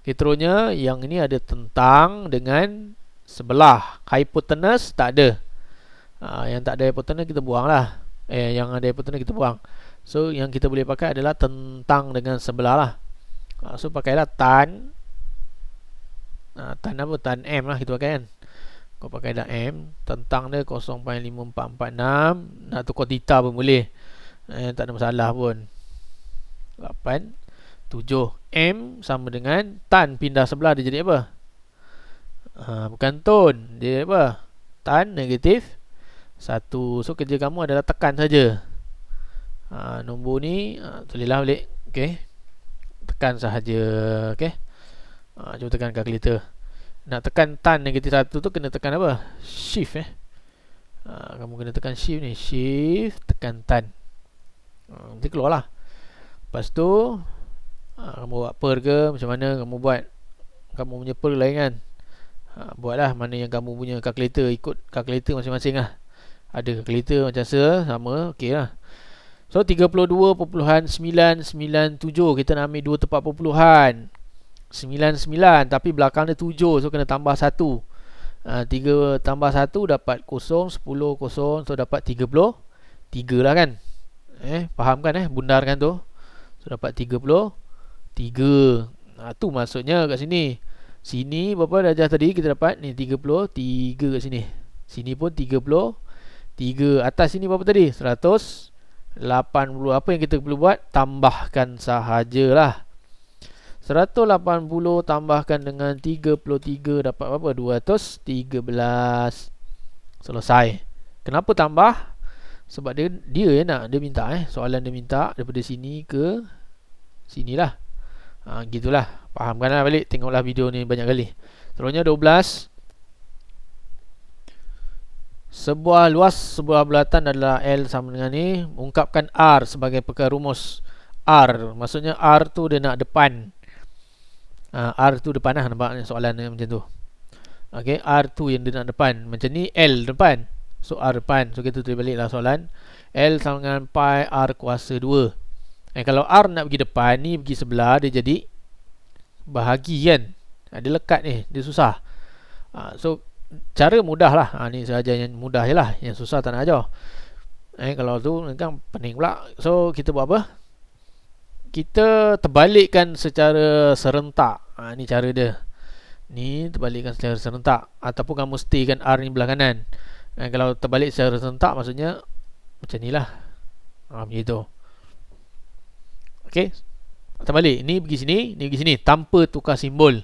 Okay, terusnya yang ini ada tentang dengan sebelah. Hypotenuse tak ada. Yang tak ada hypotenuse kita buang lah. Yang ada hypotenuse kita buang. So yang kita boleh pakai adalah tentang dengan sebelah lah. So pakailah tan. Tan apa? Tan M lah kita pakai kan. Kau pakai dah M. Tentang dia 0.5446. Nak tukar theta pun boleh. Tak ada masalah pun. 8 7 M sama dengan tan pindah sebelah, dia jadi apa? Bukan ton, dia apa? Tan negatif 1. So kerja kamu adalah tekan saja. Nombor ni tulislah balik. Okey. Tekan sahaja. Okey. Cuba tekan kalkulator. Nak tekan tan negatif 1 tu kena tekan apa? Shift kamu kena tekan shift ni. Shift tekan tan. Nanti keluar lah. Lepas tu kamu buat per ke macam mana kamu buat. Kamu punya per lain kan. Buatlah mana yang kamu punya kalkulator, ikut kalkulator masing-masing lah. Ada kalkulator macam sama, okey lah. So 32.997 kita nak ambil 2 tepat perpuluhan 99, tapi belakang dia 7, so kena tambah 1. 3 tambah 1 dapat 0, 10, 0, so dapat 33 lah kan. Faham kan bundarkan tu. So dapat 33. Tu maksudnya kat sini. Sini berapa darjah tadi kita dapat? Ni 33 kat sini. Sini pun 33. Atas sini berapa tadi? 180. Apa yang kita perlu buat? Tambahkan sahajalah. 180 tambahkan dengan 33 dapat berapa? 213. Selesai. Kenapa tambah? Sebab dia nak, dia minta soalan dia minta daripada sini ke sinilah. Gitulah. Fahamkanlah balik, tengoklah video ni banyak kali. Terusnya 12. Sebuah luas sebuah bulatan adalah L sama dengan ni. Ungkapkan R sebagai perkara rumus. R, maksudnya R tu dia nak depan. R tu depan lah, nampak soalan ni macam tu. Okay, R tu yang dia nak depan. Macam ni L depan, so R depan. So kita tulis balik lah soalan. L sama dengan pi R kuasa 2. Kalau R nak pergi depan, ni pergi sebelah, dia jadi bahagi kan. Dia lekat ni, dia susah. So cara mudah lah. Ni sahaja yang mudah je lah, yang susah tak nak ajar. Kalau tu kan pening pula. So kita buat apa? Kita terbalikkan secara serentak. Ni cara dia. Ni terbalikkan secara serentak. Ataupun kamu staykan R ni belah kanan. Kalau terbalik secara serentak, maksudnya macam ni lah. Macam tu. Okay, terbalik. Ni pergi sini, ni pergi sini, tanpa tukar simbol.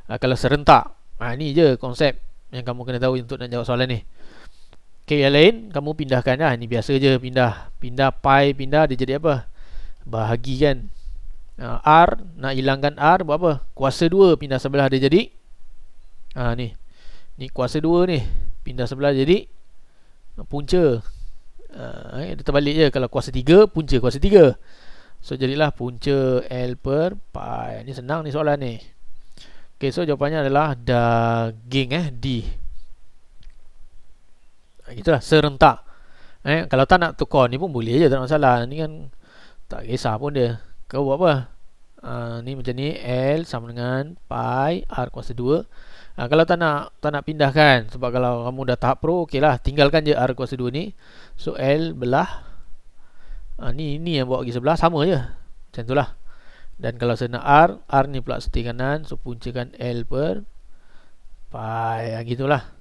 Kalau serentak, ni je konsep yang kamu kena tahu untuk nak jawab soalan ni. Okay, yang lain kamu pindahkan lah. Ni biasa je pindah. Pindah pi, pindah, dia jadi apa? Bahagi kan. R, nak hilangkan R, buat apa? Kuasa 2, pindah sebelah, dia jadi ni kuasa 2 ni, pindah sebelah jadi punca. Dia terbalik je. Kalau kuasa 3, punca kuasa 3. So jadilah punca L per pi. Ni senang ni soalan ni. Okay, so jawapannya adalah daging D. Itulah serentak. Kalau tak nak tukar ni pun boleh je, tak ada masalah. Ni kan tak kisah pun dia. Kau buat apa? Ni macam ni, L sama dengan pi R kuasa 2. Kalau tak nak pindahkan, sebab kalau kamu dah tahap pro, okey lah, tinggalkan je R kuasa 2 ni. So L belah ni yang bawa pergi sebelah, sama je. Macam tu lah. Dan kalau saya nak R ni pula setir kanan, so puncakan L per pi. Gitulah.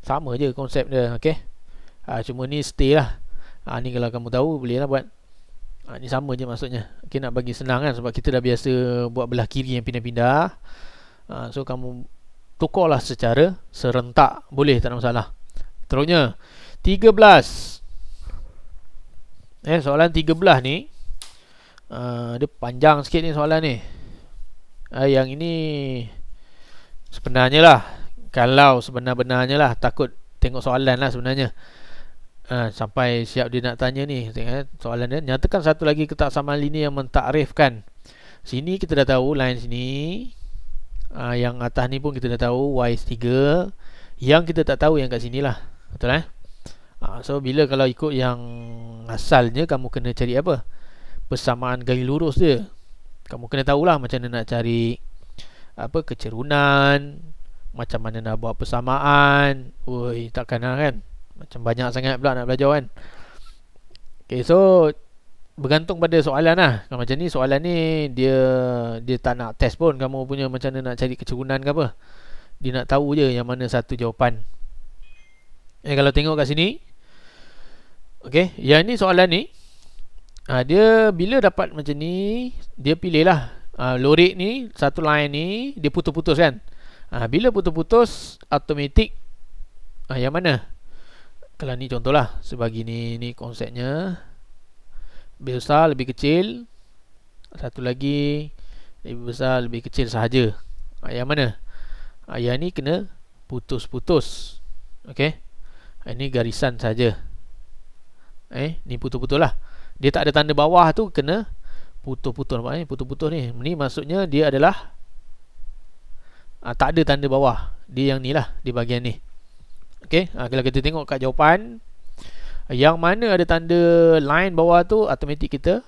Sama je konsep dia. Okay. Cuma ni setir lah. Ni kalau kamu tahu, boleh lah buat. Ni sama je maksudnya. Okay, nak bagi senang kan, sebab kita dah biasa buat belah kiri yang pindah-pindah. So kamu tukarlah secara serentak. Boleh, tak ada masalah. Terusnya 13. Soalan 13 ni, dia panjang sikit ni soalan ni. Yang ini sebenarnya lah, kalau sebenar-benarnya lah, takut tengok soalan lah sebenarnya. Sampai siap dia nak tanya ni. Tengok soalan dia, nyatakan satu lagi ketaksamaan linear yang mentakrifkan. Sini kita dah tahu line sini. Yang atas ni pun kita dah tahu y is 3. Yang kita tak tahu yang kat sini lah. Betul so bila kalau ikut yang asalnya, kamu kena cari apa? Persamaan gaya lurus dia. Kamu kena tahulah macam mana nak cari apa, kecerunan, macam mana nak buat persamaan. Takkan lah kan, macam banyak sangat pula nak belajar kan. Okay, so bergantung pada soalan lah. Kalau macam ni, soalan ni dia tak nak test pun kamu punya macam mana nak cari kecerunan ke apa. Dia nak tahu je yang mana satu jawapan. Kalau tengok kat sini, okay, yang ni soalan ni, dia bila dapat macam ni, dia pilih lah lorik ni, satu line ni, dia putus-putus kan. Bila putus-putus, automatik yang mana? Kalau ni contohlah, sebagi ni konsepnya, besar lebih kecil, satu lagi lebih besar lebih kecil sahaja. Yang mana? Yang ni kena putus-putus. Okay, ini garisan saja. Ni putus-putus lah. Dia tak ada tanda bawah tu, kena putus-putus. Nampak putus-putus ni. Ni maksudnya dia adalah tak ada tanda bawah. Dia yang ni lah, di bahagian ni. Okay, kalau kita tengok kat jawapan, yang mana ada tanda line bawah tu, automatik kita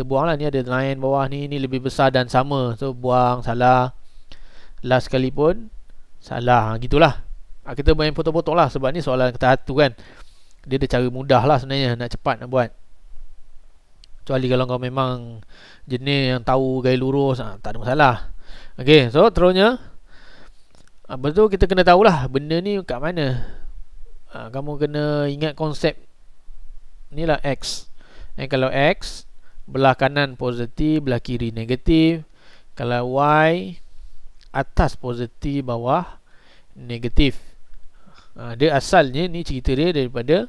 buang lah. Ni ada line bawah ni lebih besar dan sama, so buang, salah. Last sekali pun salah. Gitulah. Kita main potong-potong lah, sebab ni soalan kata satu kan. Dia ada cara mudah lah sebenarnya, nak cepat nak buat. Kecuali kalau kau memang jenis yang tahu gaya lurus, tak ada masalah. Okay, so terusnya, betul kita kena tahulah benda ni kat mana. Kamu kena ingat konsep ni lah, X. Kalau X, belah kanan positif, belah kiri negatif. Kalau Y, atas positif, bawah negatif. Dia asalnya ni, cerita dia daripada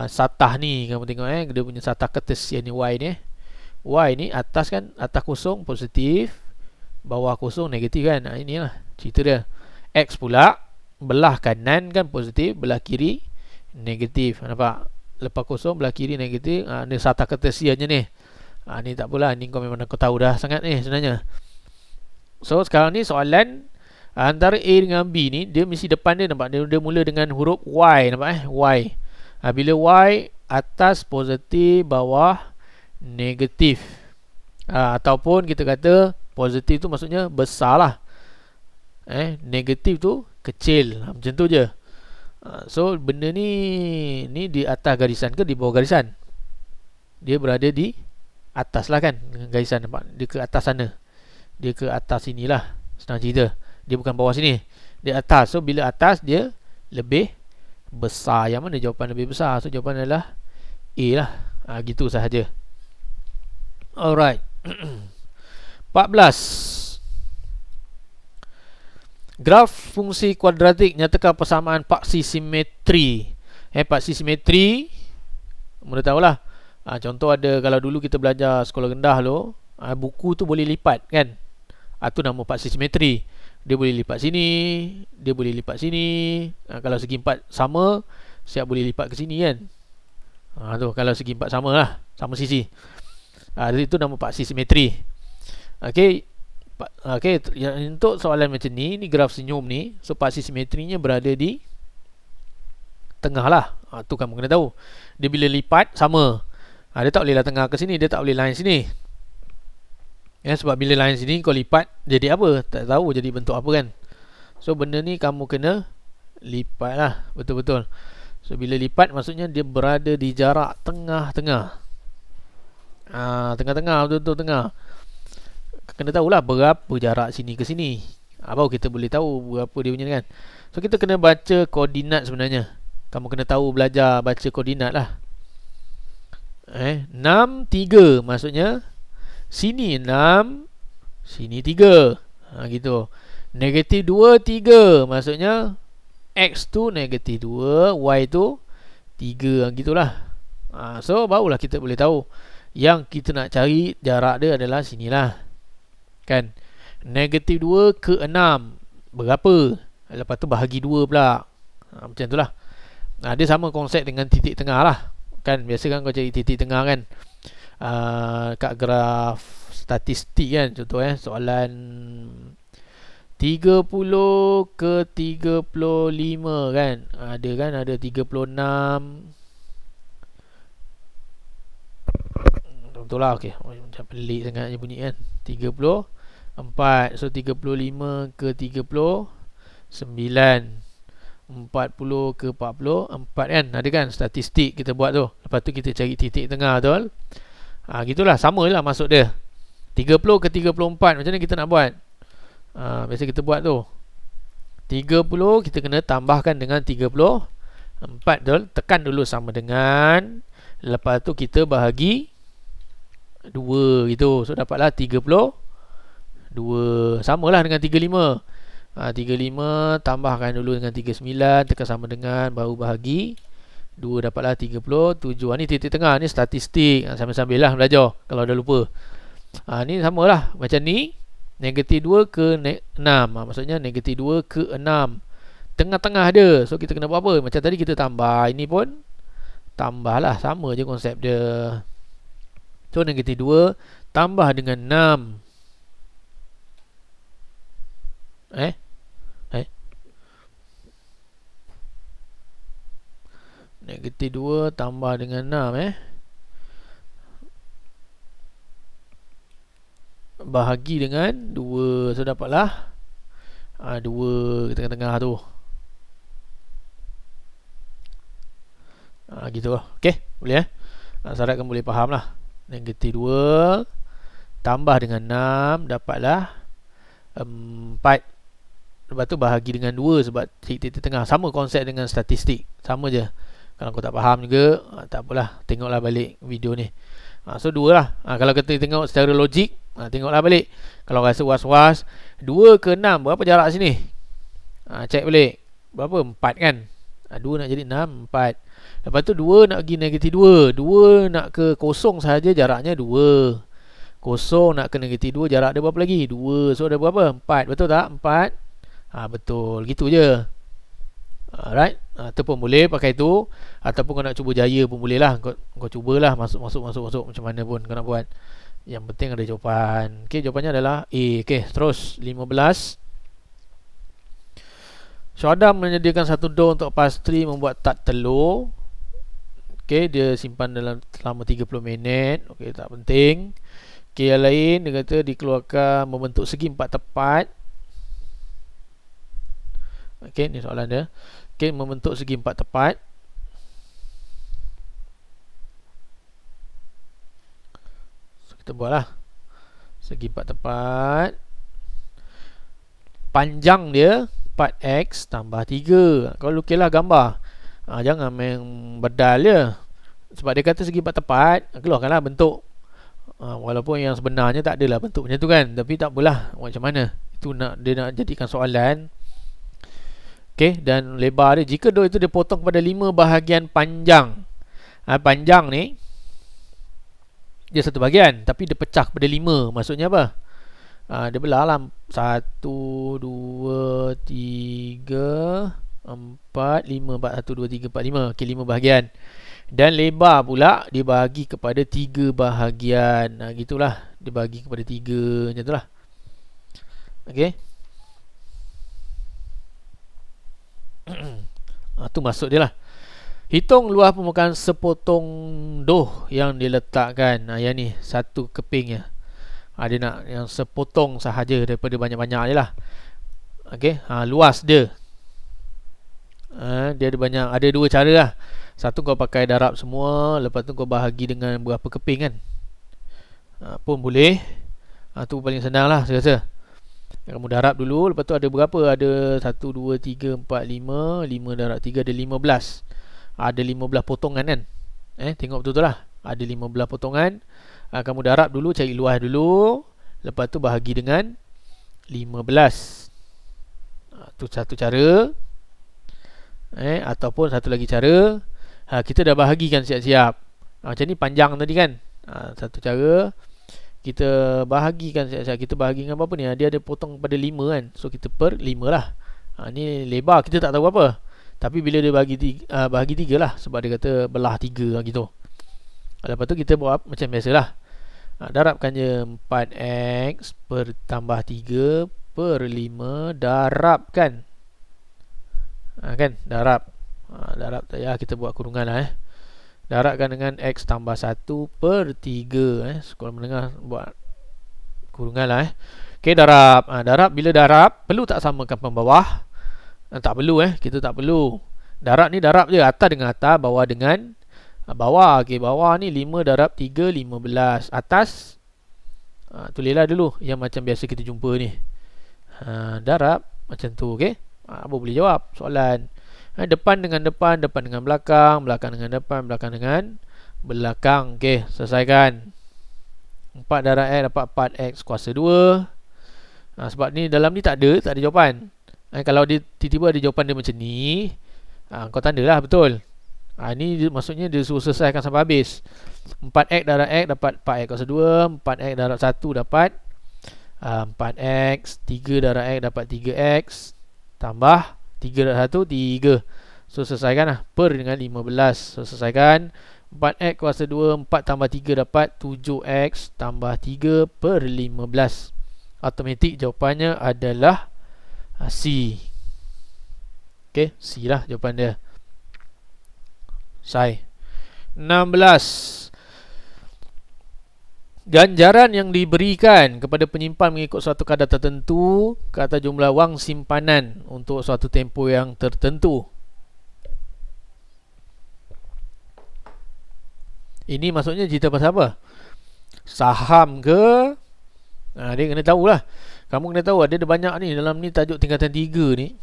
satah ni. Kamu tengok dia punya satah kertas yang ni, Y ni. Y ni atas kan, atas kosong positif, bawah kosong negatif kan. Inilah cerita dia. X pula belah kanan kan positif, belah kiri negatif. Nampak? Lepas kosong, belah kiri negatif. Ni sata kertesiannya ni. Ni tak apalah, ni kau memang kau tahu dah sangat ni sebenarnya. So sekarang ni soalan antara A dengan B ni, dia mesti depan dia, nampak? Dia mula dengan huruf Y, nampak Y. Bila Y, atas positif, bawah negatif. Ataupun kita kata positif tu maksudnya besar lah, negatif tu kecil. Macam tu je. So benda ni di atas garisan ke di bawah garisan? Dia berada di atas lah kan, garisan, nampak? Dia ke atas sana, dia ke atas sini lah, senang cerita. Dia bukan bawah sini, dia atas. So bila atas, dia lebih besar. Yang mana jawapan lebih besar? So jawapan adalah A lah. Gitu sahaja. Alright. 14. Graf fungsi kuadratik nyatakan persamaan paksi simetri. Paksi simetri mudah tahulah. Contoh ada, kalau dulu kita belajar sekolah rendah lo, buku tu boleh lipat kan. Tu nama paksi simetri. Dia boleh lipat sini, dia boleh lipat sini. Kalau segi empat sama, siap boleh lipat ke sini kan. Tu kalau segi empat sama lah, sama sisi. Itu nama paksi simetri. Okey. Untuk soalan macam ni graf senyum ni, so paksi simetrinya berada di tengah lah. Tu kamu kena tahu. Dia bila lipat sama. Dia tak boleh lah tengah ke sini, dia tak boleh line sini. Sebab bila line sini kau lipat jadi apa? Tak tahu jadi bentuk apa kan. So benda ni kamu kena lipat lah betul-betul. So bila lipat maksudnya dia berada di jarak tengah-tengah. Tengah-tengah, betul-betul tengah. Kena tahulah berapa jarak sini ke sini. Baru kita boleh tahu berapa dia punya kan. So kita kena baca koordinat sebenarnya. Kamu kena tahu, belajar baca koordinat lah. 6, 3 maksudnya sini 6, sini 3. Gitu. Negatif 2, 3 maksudnya X tu negatif 2, Y tu 3. Gitulah. So barulah kita boleh tahu yang kita nak cari jarak dia adalah sinilah kan. Negatif 2 ke 6 berapa? Lepas tu bahagi 2 pula. Macam tu lah. Dia sama konsep dengan titik tengah lah kan. Biasa kan kau cari titik tengah kan, kat graf statistik kan. Contoh soalan 30 ke 35 kan. Ada kan, ada 36. Betul lah. Okay. Macam pelik sangat bunyi kan. 34. So 35 ke 39, 40 ke 44 kan. Ada kan statistik kita buat tu. Lepas tu kita cari titik tengah tu. Gitulah, sama lah maksud dia. 30 ke 34 macam mana kita nak buat? Biasa kita buat tu 30 kita kena tambahkan dengan 34 tu. Tekan dulu sama dengan, lepas tu kita bahagi 2 gitu. So dapatlah 32. Samalah dengan 35. 35 tambahkan dulu dengan 39, tekan sama dengan, baru bahagi 2, dapatlah 37. Ni titik tengah, ni statistik. Sambil-sambil lah belajar kalau dah lupa. Ni samalah macam ni. Negatif 2 ke 6, maksudnya negatif 2 ke 6, tengah-tengah dia. So kita kena buat apa? Macam tadi kita tambah, ini pun tambah lah. Sama je konsep dia. So negatif 2 tambah dengan 6. Negatif 2 tambah dengan 6 bahagi dengan 2. So dapatlah 2 ke tengah-tengah tu. Gitu lah. Okay, boleh harap kamu boleh faham lah. Negatif 2 tambah dengan 6, dapatlah 4. Lepas tu bahagi dengan 2 sebab titik tengah. Sama konsep dengan statistik. Sama je. Kalau kau tak faham juga, tak apalah, tengoklah balik video ni. So 2 lah. Kalau kita tengok secara logik, tengoklah balik. Kalau rasa was-was, 2 ke 6 berapa jarak sini? Cek balik. Berapa? 4 kan. 2 nak jadi 6, 4. Lepas tu 2 nak pergi negatif 2. 2 nak ke kosong sahaja, jaraknya 2. Kosong nak ke negatif 2, jarak dia berapa lagi? 2. So ada berapa? 4. Betul tak? 4. Betul. Gitu je. Alright, ataupun boleh pakai tu, ataupun kau nak cuba jaya pun boleh lah. Kau cubalah masuk macam mana pun kau nak buat. Yang penting ada jawapan. Okey, jawapannya adalah A. Okey, terus 15. Syuhada menyediakan satu dough untuk pastry membuat tart telur. Okey, dia simpan dalam selama 30 minit. Okey, tak penting. Okey, yang lain dia kata dikeluarkan membentuk segi 4 tepat. Okey, ni soalan dia. Okey, membentuk segi 4 tepat. So, kita buatlah. Segi 4 tepat. Panjang dia 4x tambah 3. Kau lukislah gambar. Jangan main bedal je. Sebab dia kata segi 4 tepat, keluarkanlah bentuk. Walaupun yang sebenarnya tak adalah bentuk macam tu kan. Tapi tak apalah, macam mana. Itu dia nak jadikan soalan. Okey, dan lebar dia, jika dough itu dipotong kepada 5 bahagian panjang. Panjang ni dia satu bahagian, tapi dia pecah kepada 5. Maksudnya apa? Dia belah lah 1, 2, 3, 4, 5. 1, 2, 3, 4, 5. Okey, 5 bahagian. Dan lebar pula dibagi kepada 3 bahagian. Gitulah, dibagi kepada 3 macam itulah. Okey. Tu maksud dia lah. Hitung luas permukaan sepotong dough yang diletakkan. Yang ni satu kepingnya. Dia nak yang sepotong sahaja daripada banyak-banyak je lah. Okey, luas dia. Dia ada banyak, ada dua cara lah. Satu kau pakai darab semua, lepas tu kau bahagi dengan berapa keping kan. Pun boleh. Tu paling senang lah saya rasa. Kamu darab dulu, lepas tu ada berapa? Ada 1, 2, 3, 4, 5. 5 darab 3 ada 15. Ada 15 potongan kan. Tengok betul-betul lah. Ada 15 potongan. Kamu darab dulu, cari luas dulu. Lepas tu bahagi dengan 15. Tu satu cara. Ataupun satu lagi cara, kita dah bahagikan siap-siap. Macam ni panjang tadi kan. Satu cara, kita bahagikan siap-siap. Kita bahagi dengan berapa ni? Dia ada potong pada 5 kan. So kita per 5 lah. Ni lebar kita tak tahu apa. Tapi bila dia bahagi 3 lah. Sebab dia kata belah 3 gitu. Lepas tu kita buat macam biasalah. Darabkan je 4x per tambah 3 per 5. Darabkan. Kan? Darab. Darab tak payah kita buat kurungan lah. Darabkan dengan x tambah 1 per 3. Sekolah menengah buat kurungan lah. Ok, darab. Darab, bila darab, perlu tak samakan pembawah? Tak perlu kita tak perlu. Darab ni darab je, atas dengan atas, bawah dengan bawah. Ok, bawah ni 5 darab 3, 15. Atas, tulislah dulu yang macam biasa kita jumpa ni. Darab macam tu. Ok, apa boleh jawab soalan. Depan dengan depan, depan dengan belakang, belakang dengan depan, belakang dengan belakang. Ok, selesaikan. 4 darab x dapat 4x kuasa 2. Sebab ni dalam ni tak ada jawapan. Kalau dia tiba-tiba ada jawapan dia macam ni, kau tandalah betul. Ni maksudnya dia suruh selesaikan sampai habis. 4x darab x dapat 4x kuasa 2. 4x darab 1 dapat 4x. 3 darab x dapat 3x. Tambah 3 darab 1, 3. So selesaikan lah. Per dengan 15. So selesaikan. 4x kuasa 2, 4 tambah 3 dapat 7x tambah 3 per 15. Automatik jawapannya adalah C. Ok, C lah jawapan dia. Sai. 16. Ganjaran yang diberikan kepada penyimpan mengikut suatu kadar tertentu ke atas jumlah wang simpanan untuk suatu tempoh yang tertentu. Ini maksudnya cerita pasal apa? Saham ke? Dia kena tahulah. Kamu kena tahu ada banyak ni dalam ni tajuk tingkatan 3 ni.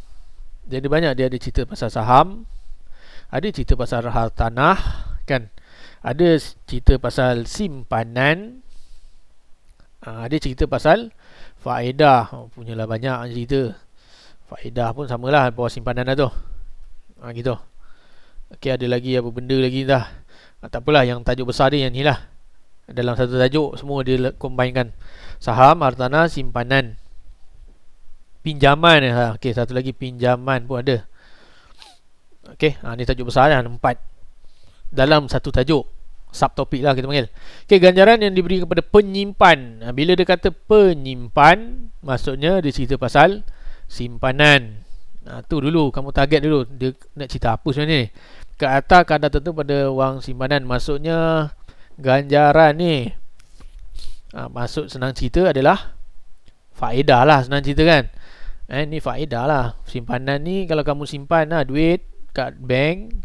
Jadi banyak dia ada cerita pasal saham, ada cerita pasal hartanah kan. Ada cerita pasal simpanan. Ada cerita pasal faedah. Punyalah banyak cerita. Faedah pun samalah bawah simpanan dah tu. Gitu. Okey, ada lagi apa benda lagi dah. Tak apalah, yang tajuk besar dia yang ni lah. Dalam satu tajuk semua dia combinekan. Saham, hartanah, simpanan, pinjaman. Okey, satu lagi pinjaman pun ada. Okey, ni tajuk besar kan, 4 dalam satu tajuk, subtopik lah kita panggil. Okey, ganjaran yang diberi kepada penyimpan. Bila dia kata penyimpan, maksudnya dia cerita pasal simpanan. Tu dulu kamu target dulu, dia nak cerita apa sebenarnya ni. Ke atas kadar tertentu pada wang simpanan, maksudnya ganjaran ni, maksud senang cerita adalah faedah lah, senang cerita kan. Ni faedah lah. Simpanan ni kalau kamu simpan lah duit kat bank,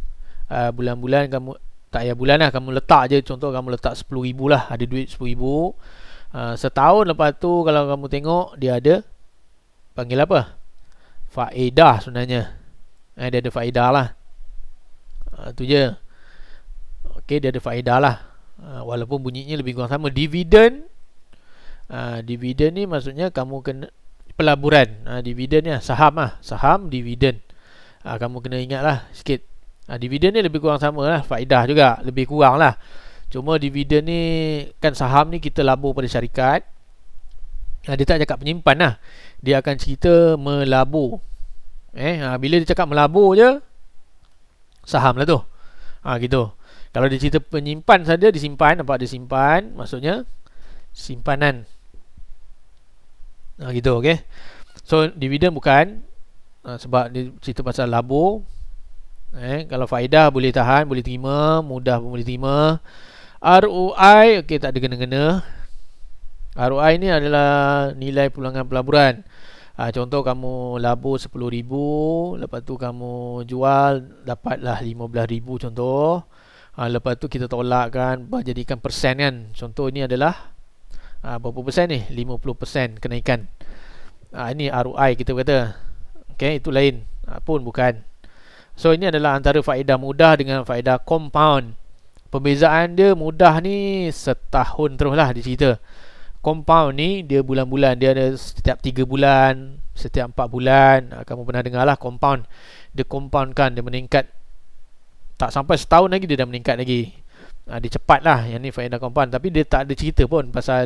bulan-bulan kamu, tak payah bulan lah, kamu letak je, contoh kamu letak RM10,000 lah, ada duit RM10,000, setahun lepas tu kalau kamu tengok dia ada, panggil apa, faedah sebenarnya. Dia ada faedah lah. Tu je. Okey, dia ada faedah lah. Walaupun bunyinya lebih kurang sama. Dividen, dividen ni maksudnya kamu kena pelaburan. Dividen ni saham lah, saham dividen. Kamu kena ingat lah sikit. Dividen ni lebih kurang sama lah, faedah juga lebih kurang lah. Cuma dividen ni kan, saham ni kita labur pada syarikat. Dia tak cakap penyimpan lah, dia akan cerita melabur. Bila dia cakap melabur je, saham lah tu. Gitu. Kalau dia cerita penyimpan saja, disimpan, nampak dia simpan, maksudnya simpanan. Gitu, okey. So dividen bukan, sebab dia cerita pasal labur. Kalau faedah boleh tahan, boleh terima, mudah pun boleh terima. ROI, okey, tak ada kena-kena. ROI ni adalah nilai pulangan pelaburan. Contoh kamu labur RM10,000, lepas tu kamu jual dapatlah RM15,000 contoh. Lepas tu kita tolakkan, jadikan persen kan. Contoh ni adalah berapa persen ni? 50% kenaikan. Ini ROI kita kata. Okey, itu lain. Pun bukan. So ini adalah antara faedah mudah dengan faedah compound. Perbezaan dia, mudah ni setahun terus lah dia cerita. Compound ni dia bulan-bulan, dia ada setiap 3 bulan, setiap 4 bulan. Kamu pernah dengar lah compound. Dia compoundkan, dia meningkat. Tak sampai setahun lagi dia dah meningkat lagi. Dia cepat lah. Yang ni faedah compound. Tapi dia tak ada cerita pun pasal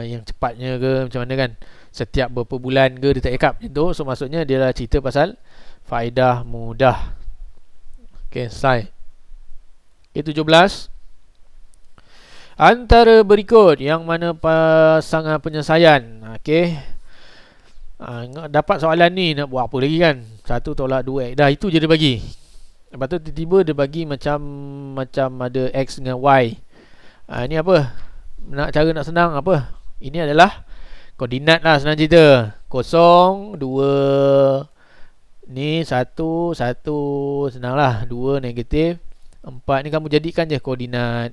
yang cepatnya ke macam mana kan. Setiap berapa bulan ke dia tak cakap macam tu. So maksudnya dia dah cerita pasal faedah mudah. Okay, selesai. Okay, 17. Antara berikut yang mana pasangan penyelesaian. Okey. Dapat soalan ni nak buat apa lagi kan? 1 tolak 2 X. Dah itu je dia bagi. Lepas tu tiba-tiba dia bagi macam ada X dengan Y. Ini apa? Cara nak senang apa? Ini adalah koordinat lah, senang cerita. 0, 2. Ni 1, 1. Senang lah. 2 negatif. 4 ni kamu jadikan je koordinat.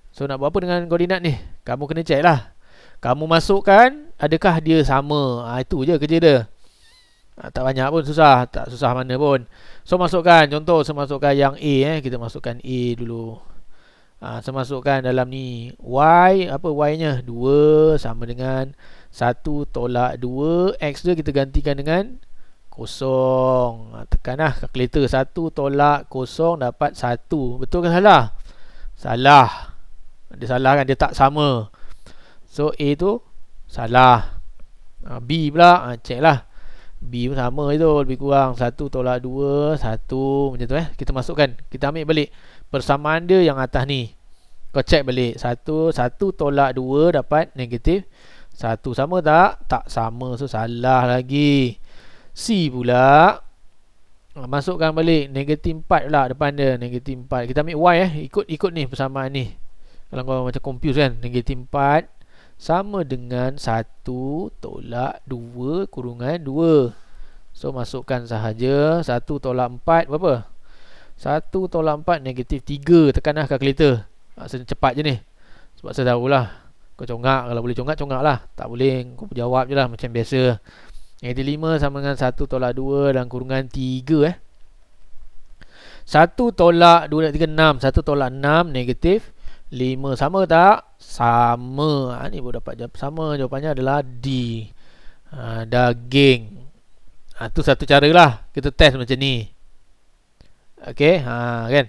So nak buat apa dengan koordinat ni? Kamu kena check lah. Kamu masukkan, adakah dia sama? Itu je kerja dia. Tak banyak pun, susah. Tak susah mana pun. So masukkan, contoh saya masukkan yang A. Kita masukkan A dulu. Saya masukkan dalam ni Y. Apa Y nya? 2 sama dengan 1 tolak 2. X dia kita gantikan dengan 0. Tekan lah kalkulator. 1 tolak 0 dapat 1. Betul ke salah? Salah. Dia salah kan, dia tak sama. So A tu salah. B pula, check lah. B pun sama itu, lebih kurang 1 tolak 2, 1. Macam tu kita masukkan. Kita ambil balik persamaan dia yang atas ni. Kau check balik. 1 tolak 2 dapat negatif 1. Sama tak? Tak sama. So salah lagi. C pula, masukkan balik negatif 4 pula depan dia. Negatif 4. Kita ambil Y ikut ni persamaan ni. Kalau kau macam confuse kan, negatif 4 sama dengan 1 tolak 2 kurungan 2. So masukkan sahaja. 1 tolak 4 berapa? 1 tolak 4 negatif 3. Tekanlah kalkulator. Cepat je ni, sebab saya tahulah. Kau congak, kalau boleh congak lah. Tak boleh, kau jawab je lah macam biasa. Negatif 5 sama dengan 1 tolak 2 dan kurungan 3. 1 tolak 2 dan 3, 6. 1 tolak 6 negatif 5. Sama tak? Sama. Ni baru dapat jawab sama. Jawapannya adalah D. Daging. Tu satu cara lah kita test macam ni. Okey, kan.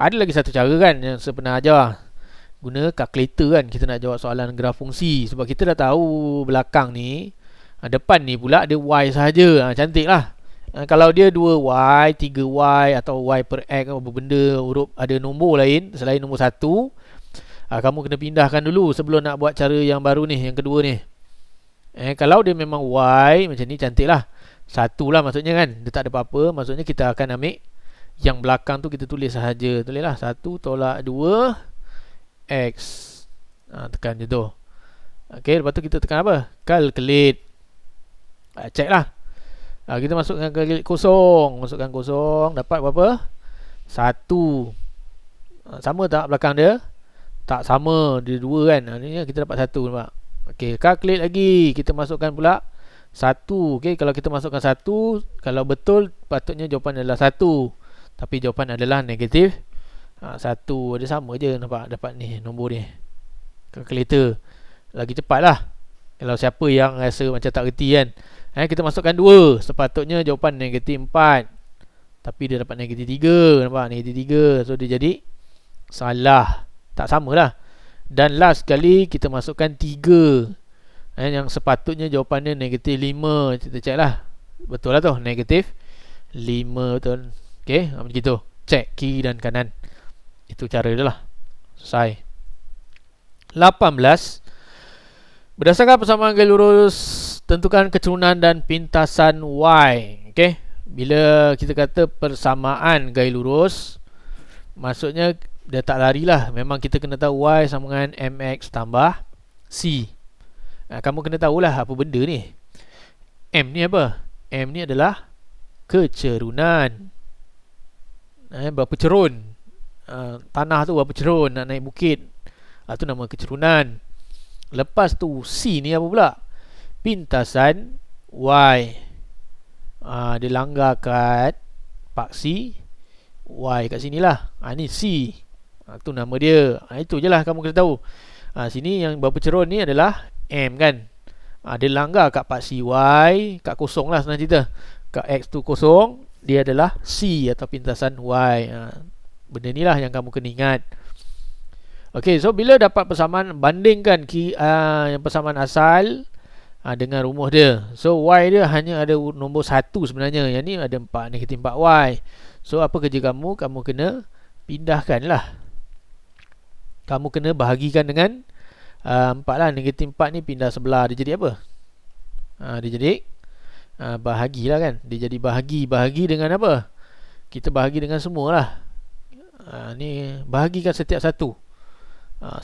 Ada lagi satu cara kan yang saya pernah ajar. Guna kalkulator kan kita nak jawab soalan graf fungsi. Sebab kita dah tahu belakang ni, depan ni pula ada Y sahaja. Cantik lah. Kalau dia 2Y, 3Y atau Y per X atau benda huruf ada nombor lain selain nombor 1, kamu kena pindahkan dulu sebelum nak buat cara yang baru ni, yang kedua ni. Kalau dia memang Y macam ni, cantik lah. 1 lah maksudnya kan, dia tak ada apa-apa. Maksudnya kita akan ambil yang belakang tu, kita tulis sahaja. Tulis lah 1 tolak 2 X. Tekan je tu. Okay, lepas tu kita tekan apa? Calculate. Check lah. Kita masukkan calculate kosong. Masukkan kosong. Dapat berapa? 1. Sama tak belakang dia? Tak sama. Dia 2 kan. Ni kita dapat 1, nampak? Okay, calculate lagi. Kita masukkan pula 1. Okay, kalau kita masukkan 1, kalau betul patutnya jawapan adalah 1. Tapi jawapan adalah negatif 1. Dia sama je, nampak? Dapat ni nombor ni. Calculator lagi cepat lah. Kalau siapa yang rasa macam tak reti kan, kita masukkan 2. Sepatutnya jawapan negatif 4, tapi dia dapat negatif 3. Nampak? Negatif 3. So dia jadi salah. Tak sama lah. Dan last sekali kita masukkan 3, yang sepatutnya jawapannya negatif 5. Kita check lah. Betul lah tu, negatif 5. Betul. Ok, macam itu. Check kiri dan kanan. Itu cara dia lah. Selesai. 18. Berdasarkan persamaan gaya lurus, tentukan keturunan dan pintasan Y. Okay? Bila kita kata persamaan gaya lurus, maksudnya dia tak larilah. Memang kita kena tahu Y sama dengan MX tambah C. Kamu kena tahulah apa benda ni. M ni apa? M ni adalah kecerunan. Berapa cerun. Tanah tu berapa cerun, nak naik bukit. Itu nama kecerunan. Lepas tu C ni apa pula? Pintasan Y. Dia langgar kat paksi Y kat sini lah. Ni C. Tu nama dia. Itu je lah kamu kena tahu. Sini yang berapa cerun ni adalah M kan. Dia langgar kat paksi Y, kat kosong lah senang cerita. Kat X tu kosong, dia adalah C atau pintasan Y. Benda ni lah yang kamu kena ingat. Ok, so bila dapat persamaan, bandingkan yang persamaan asal dengan rumus dia. So Y dia hanya ada nombor 1 sebenarnya. Yang ni ada 4, negatif 4Y. So apa kerja kamu? Kamu kena pindahkan lah. Kamu kena bahagikan dengan 4 lah. Negatif 4 ni pindah sebelah. Dia jadi apa? Dia jadi bahagi lah kan. Dia jadi bahagi. Bahagi dengan apa? Kita bahagi dengan semua lah. Ni bahagikan setiap satu.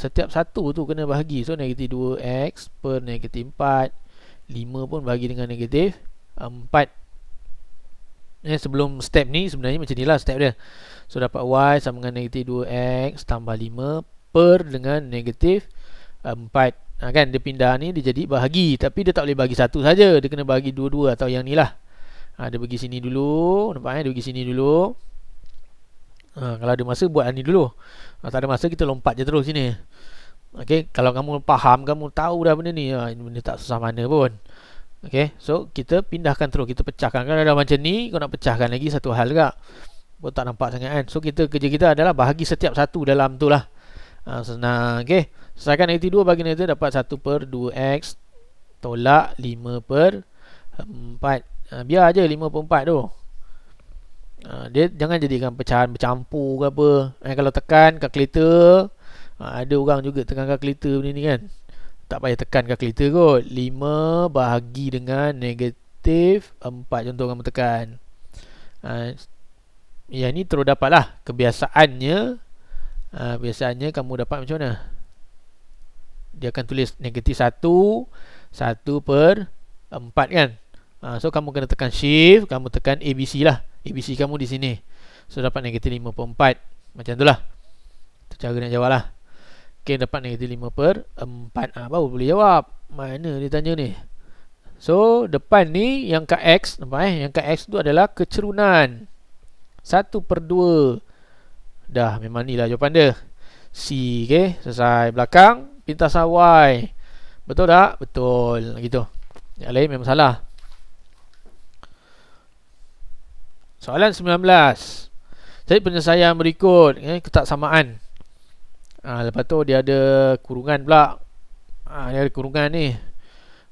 Setiap satu tu kena bahagi. So negatif 2x per negatif 4. 5 pun bahagi dengan negatif 4. Sebelum step ni sebenarnya macam ni lah step dia. So dapat y sama dengan negatif 2x tambah 5 per dengan negatif 4. Kan dia pindah ni, dia jadi bahagi. Tapi dia tak boleh bahagi satu saja. Dia kena bahagi dua-dua atau yang ni lah. Dia pergi sini dulu. Nampak dia pergi sini dulu. Kalau ada masa buat ni dulu. Tak ada masa kita lompat je terus sini. Okay, kalau kamu faham, kamu tahu dah benda ni, benda tak susah mana pun. Okay, so kita pindahkan terus, kita pecahkan. Kalau dah macam ni, kau nak pecahkan lagi satu hal juga. Pun tak nampak sangat kan. So kerja kita adalah bahagi setiap satu dalam tu lah. Senang. Okay, selesaikan negatif 2 bagi negatif, dapat 1 per 2x tolak 5 per 4. Biar je 5 per 4 tu. Dia jangan jadikan pecahan bercampur ke apa. Kalau tekan kalkulator, ada orang juga tekan kalkulator benda ni kan. Tak payah tekan kalkulator kot. 5 bahagi dengan negatif 4. Contoh kamu tekan. Yang ni terus dapat lah. Kebiasaannya biasanya kamu dapat macam mana? Dia akan tulis negatif 1 per 4 kan. So kamu kena tekan shift, kamu tekan ABC lah. ABC kamu di sini. So dapat negatif 5 per 4. Macam tu lah. Itu cara nak jawab lah. Ok, dapat negatif 5 per 4. Baru boleh jawab. Mana dia tanya ni? So depan ni yang kat X, nampak yang kat X tu adalah kecerunan. 1 per 2. Dah, memang ni lah jawapan dia. C. Ok, selesai. Belakang pintasan Y. Betul tak? Betul. Gitu. Yang lain memang salah. Soalan 19. Jadi penyelesaian berikut, ketaksamaan. Lepas tu dia ada kurungan pula. Dia ada kurungan ni.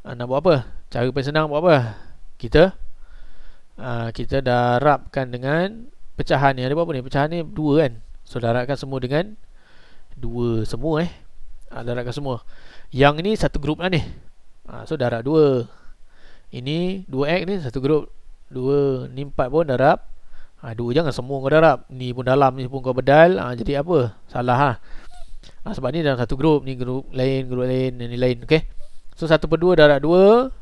Nak buat apa? Cara paling senang buat apa? Kita Kita darabkan dengan pecahan ni. Ada berapa ni? Pecahan ni 2 kan. So darabkan semua dengan 2 semua darabkan semua. Yang ni satu grup lah ni. So darab 2. Ini 2x ni satu grup 2. Ni 4 pun darab 2. Jangan semua kau darab. Ni pun dalam, ni pun kau bedal. Jadi apa? Salah lah. Sebab ni dalam satu grup. Ni grup lain, ni lain. Okay. So 1/2 darab 2.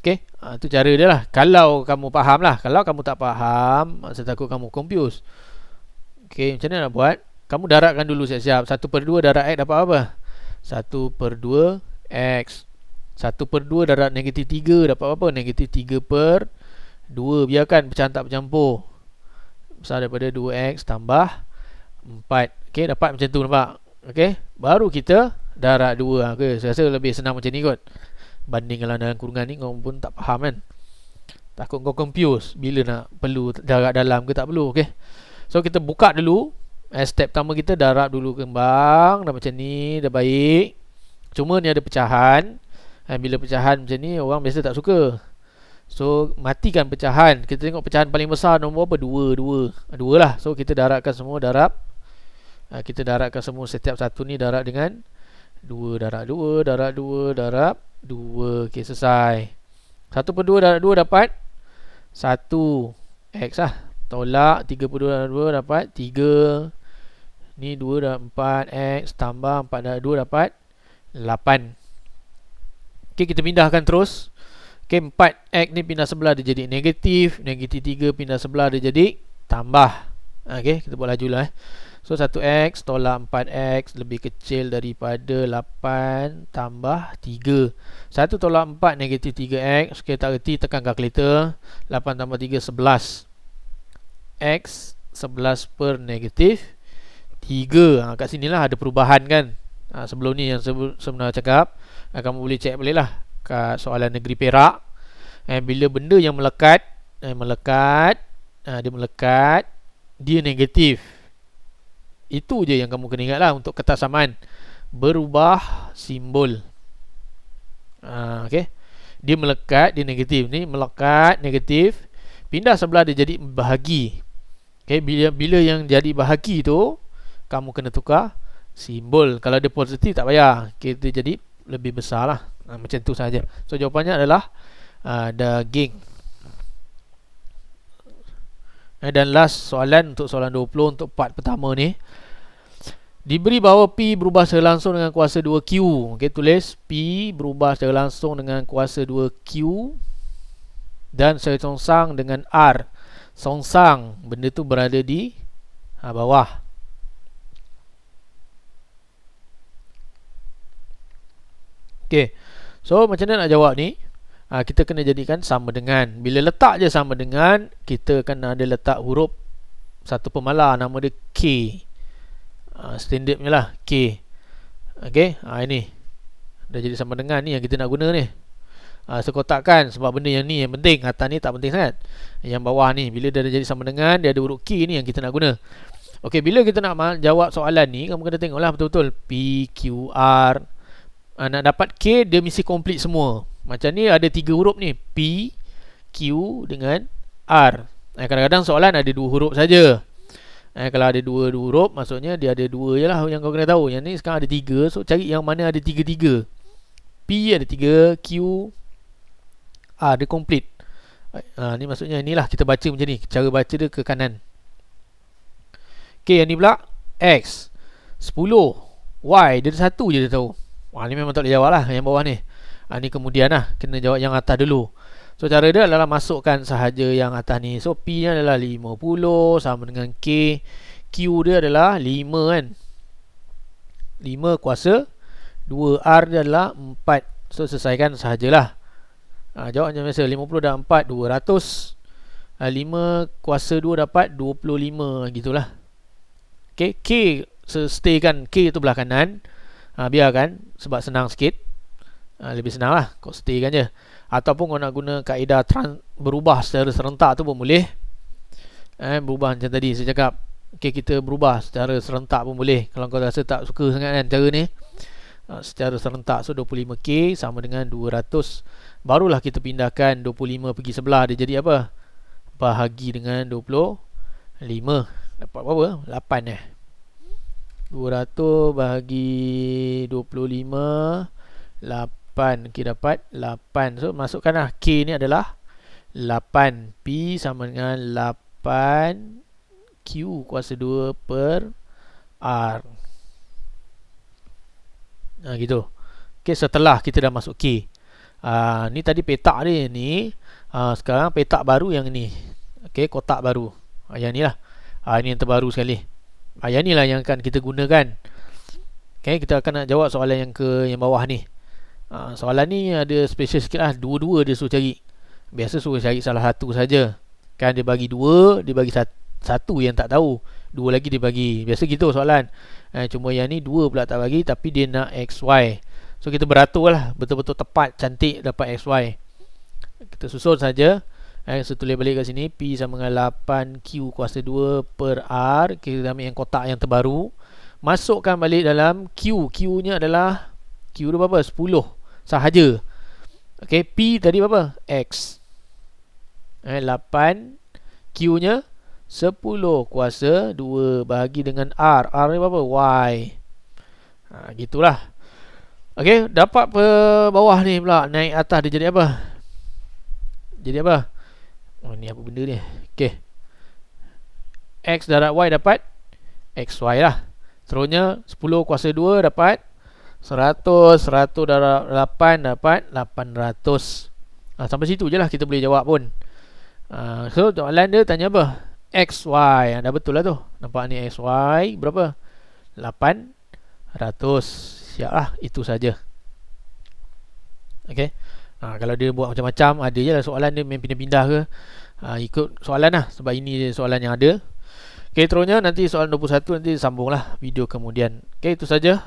Okay. Itu cara dia lah. Kalau kamu faham lah. Kalau kamu tak faham, saya takut kamu confuse. Okay. Macam mana nak buat? Kamu darabkan dulu siap-siap. 1/2 darab x dapat apa? 1/2 x. 1/2 darab -3 dapat apa? -3/2. Biarkan pecahan tak bercampur. Besar daripada 2x tambah 4. Okay, dapat macam tu, nampak? Okay, baru kita darab 2. Okay, saya rasa lebih senang macam ni kot. Banding kalau dalam kurungan ni kau pun tak faham kan. Takut kau confuse bila nak perlu darab dalam ke tak perlu. Okay, so kita buka dulu. Step pertama kita darab dulu kembang. Dah macam ni, dah baik. Cuma ni ada pecahan. Bila pecahan macam ni, orang biasa tak suka. So matikan pecahan. Kita tengok pecahan paling besar nombor apa? 2 lah. So kita darabkan semua. Kita darabkan semua. Setiap satu ni darab dengan 2. Darab 2. Okay, selesai. 1/2 darab 2 dapat 1x lah. Tolak 3/2 darab 2 dapat 3. Ni 2 darab 4x tambah 4 darab 2 dapat 8. Okay, kita pindahkan terus. Okay, 4x ni pindah sebelah dia jadi negatif. -3 pindah sebelah dia jadi tambah. Okay, kita buat laju lah. So 1x tolak 4x lebih kecil daripada 8 tambah 3. 1 tolak 4 -3x. Okay, tak reti, tekan kalkulator. 8 tambah 3 11. X 11 per -3. Kat sinilah ada perubahan kan. Sebelum ni yang sebenar cakap, kamu boleh cek balik lah kat soalan negeri Perak. Bila benda yang melekat, dia melekat, dia negatif. Itu je yang kamu kena ingat lah untuk kertas samaan. Berubah simbol. Okay, dia melekat, dia negatif. Ni melekat, negatif, pindah sebelah dia jadi bahagi. Okay, bila yang jadi bahagi tu, kamu kena tukar simbol. Kalau dia positif tak payah, kita jadi lebih besar lah. Macam tu saja. So jawapannya adalah daging. Dan last soalan untuk soalan 20 untuk part pertama ni. Diberi bahawa P berubah secara langsung dengan kuasa 2Q. Okay, tulis P berubah secara langsung dengan kuasa 2Q dan secara songsang dengan R. Songsang, benda tu berada di bawah. Okay, so macam mana nak jawab ni? Kita kena jadikan sama dengan. Bila letak je sama dengan, kita akan ada letak huruf satu pemalar, nama dia K. Standard punya lah, K. Okay, ini dah jadi sama dengan ni yang kita nak guna ni. Sekotakkan, sebab benda yang ni yang penting. Atas ni tak penting sangat. Yang bawah ni, bila dah jadi sama dengan, dia ada huruf K ni yang kita nak guna. Okay, bila kita nak jawab soalan ni, kamu kena tengoklah betul-betul P, Q, R. Nak dapat K, dia mesti complete semua. Macam ni ada 3 huruf ni, P, Q dengan R. Kadang-kadang soalan ada 2 huruf saja. Kalau ada 2 huruf, maksudnya dia ada 2 je lah yang kau kena tahu. Yang ni sekarang ada 3, so cari yang mana ada 3-3. P ada 3, Q, R dia complete. Ni maksudnya inilah kita baca macam ni. Cara baca dia ke kanan. Okay, yang ni pula X 10, Y dia ada 1 je dia tahu. Ni memang tak boleh jawab lah yang bawah ni. Ni kemudian lah, kena jawab yang atas dulu. So cara dia adalah masukkan sahaja yang atas ni. So P nya adalah 50 sama dengan K. Q dia adalah 5 kan, 5 kuasa 2. R dia adalah 4. So selesaikan sahajalah. Jawabnya biasa, 50 dan 4 200. 5 kuasa 2 dapat 25. Gitulah. Okay, K staykan K tu belah kanan. Biarkan, sebab senang sikit. Lebih senang lah, kau staykan je. Ataupun kau nak guna kaedah berubah secara serentak tu pun boleh. Berubah macam tadi saya cakap. Okay, kita berubah secara serentak pun boleh. Kalau kau rasa tak suka sangat kan cara ni, secara serentak. So 25K sama dengan 200. Barulah kita pindahkan 25 pergi sebelah, dia jadi apa? Bahagi dengan 25. Dapat berapa? 8 200 bahagi 25, 8. Kita dapat 8. So masukkanlah K ni adalah 8. P sama dengan 8 Q kuasa 2 per R. Gitu. Okay, setelah kita dah masuk K. Ni tadi petak dia ni. Sekarang petak baru yang ni. Okay, kotak baru. Yang ni lah. Ini yang terbaru sekali. Yang ni lah yang akan kita gunakan. Okay, kita akan nak jawab soalan yang bawah ni. Soalan ni ada special sikit lah. Dua-dua dia suruh cari. Biasa suruh cari salah satu saja. Kan dia bagi dua, dia bagi satu yang tak tahu. Dua lagi dia bagi. Biasa gitu soalan. Cuma yang ni dua pula tak bagi, tapi dia nak XY. So kita beratur lah. Betul-betul tepat, cantik dapat XY. Kita susun saja. So tulis balik kat sini. P sama dengan 8Q kuasa 2 per R. Kita ambil yang kotak yang terbaru. Masukkan balik dalam Q. Q nya adalah Q tu berapa? 10 sahaja. Okay, P tadi berapa? X. 8 Q nya 10 kuasa 2 bahagi dengan R. R ni berapa? Y. Gitulah. Okay, dapat pe bawah ni pula. Naik atas dia jadi apa? Jadi apa? Ni apa benda ni? Okay, X darab Y dapat XY lah. Seterusnya 10 kuasa 2 dapat 100. 100 darab 8 dapat 800. Sampai situ je lah kita boleh jawab pun. So soalan dia tanya apa? XY. Dah betul lah tu. Nampak ni XY berapa? 800. Siap lah. Itu saja. Okay. Kalau dia buat macam-macam, ada je lah soalan dia main pindah-pindah ke. Ikut soalan lah. Sebab ini soalan yang ada. Okay, terusnya nanti soalan 21 nanti sambung lah video kemudian. Okay, itu saja.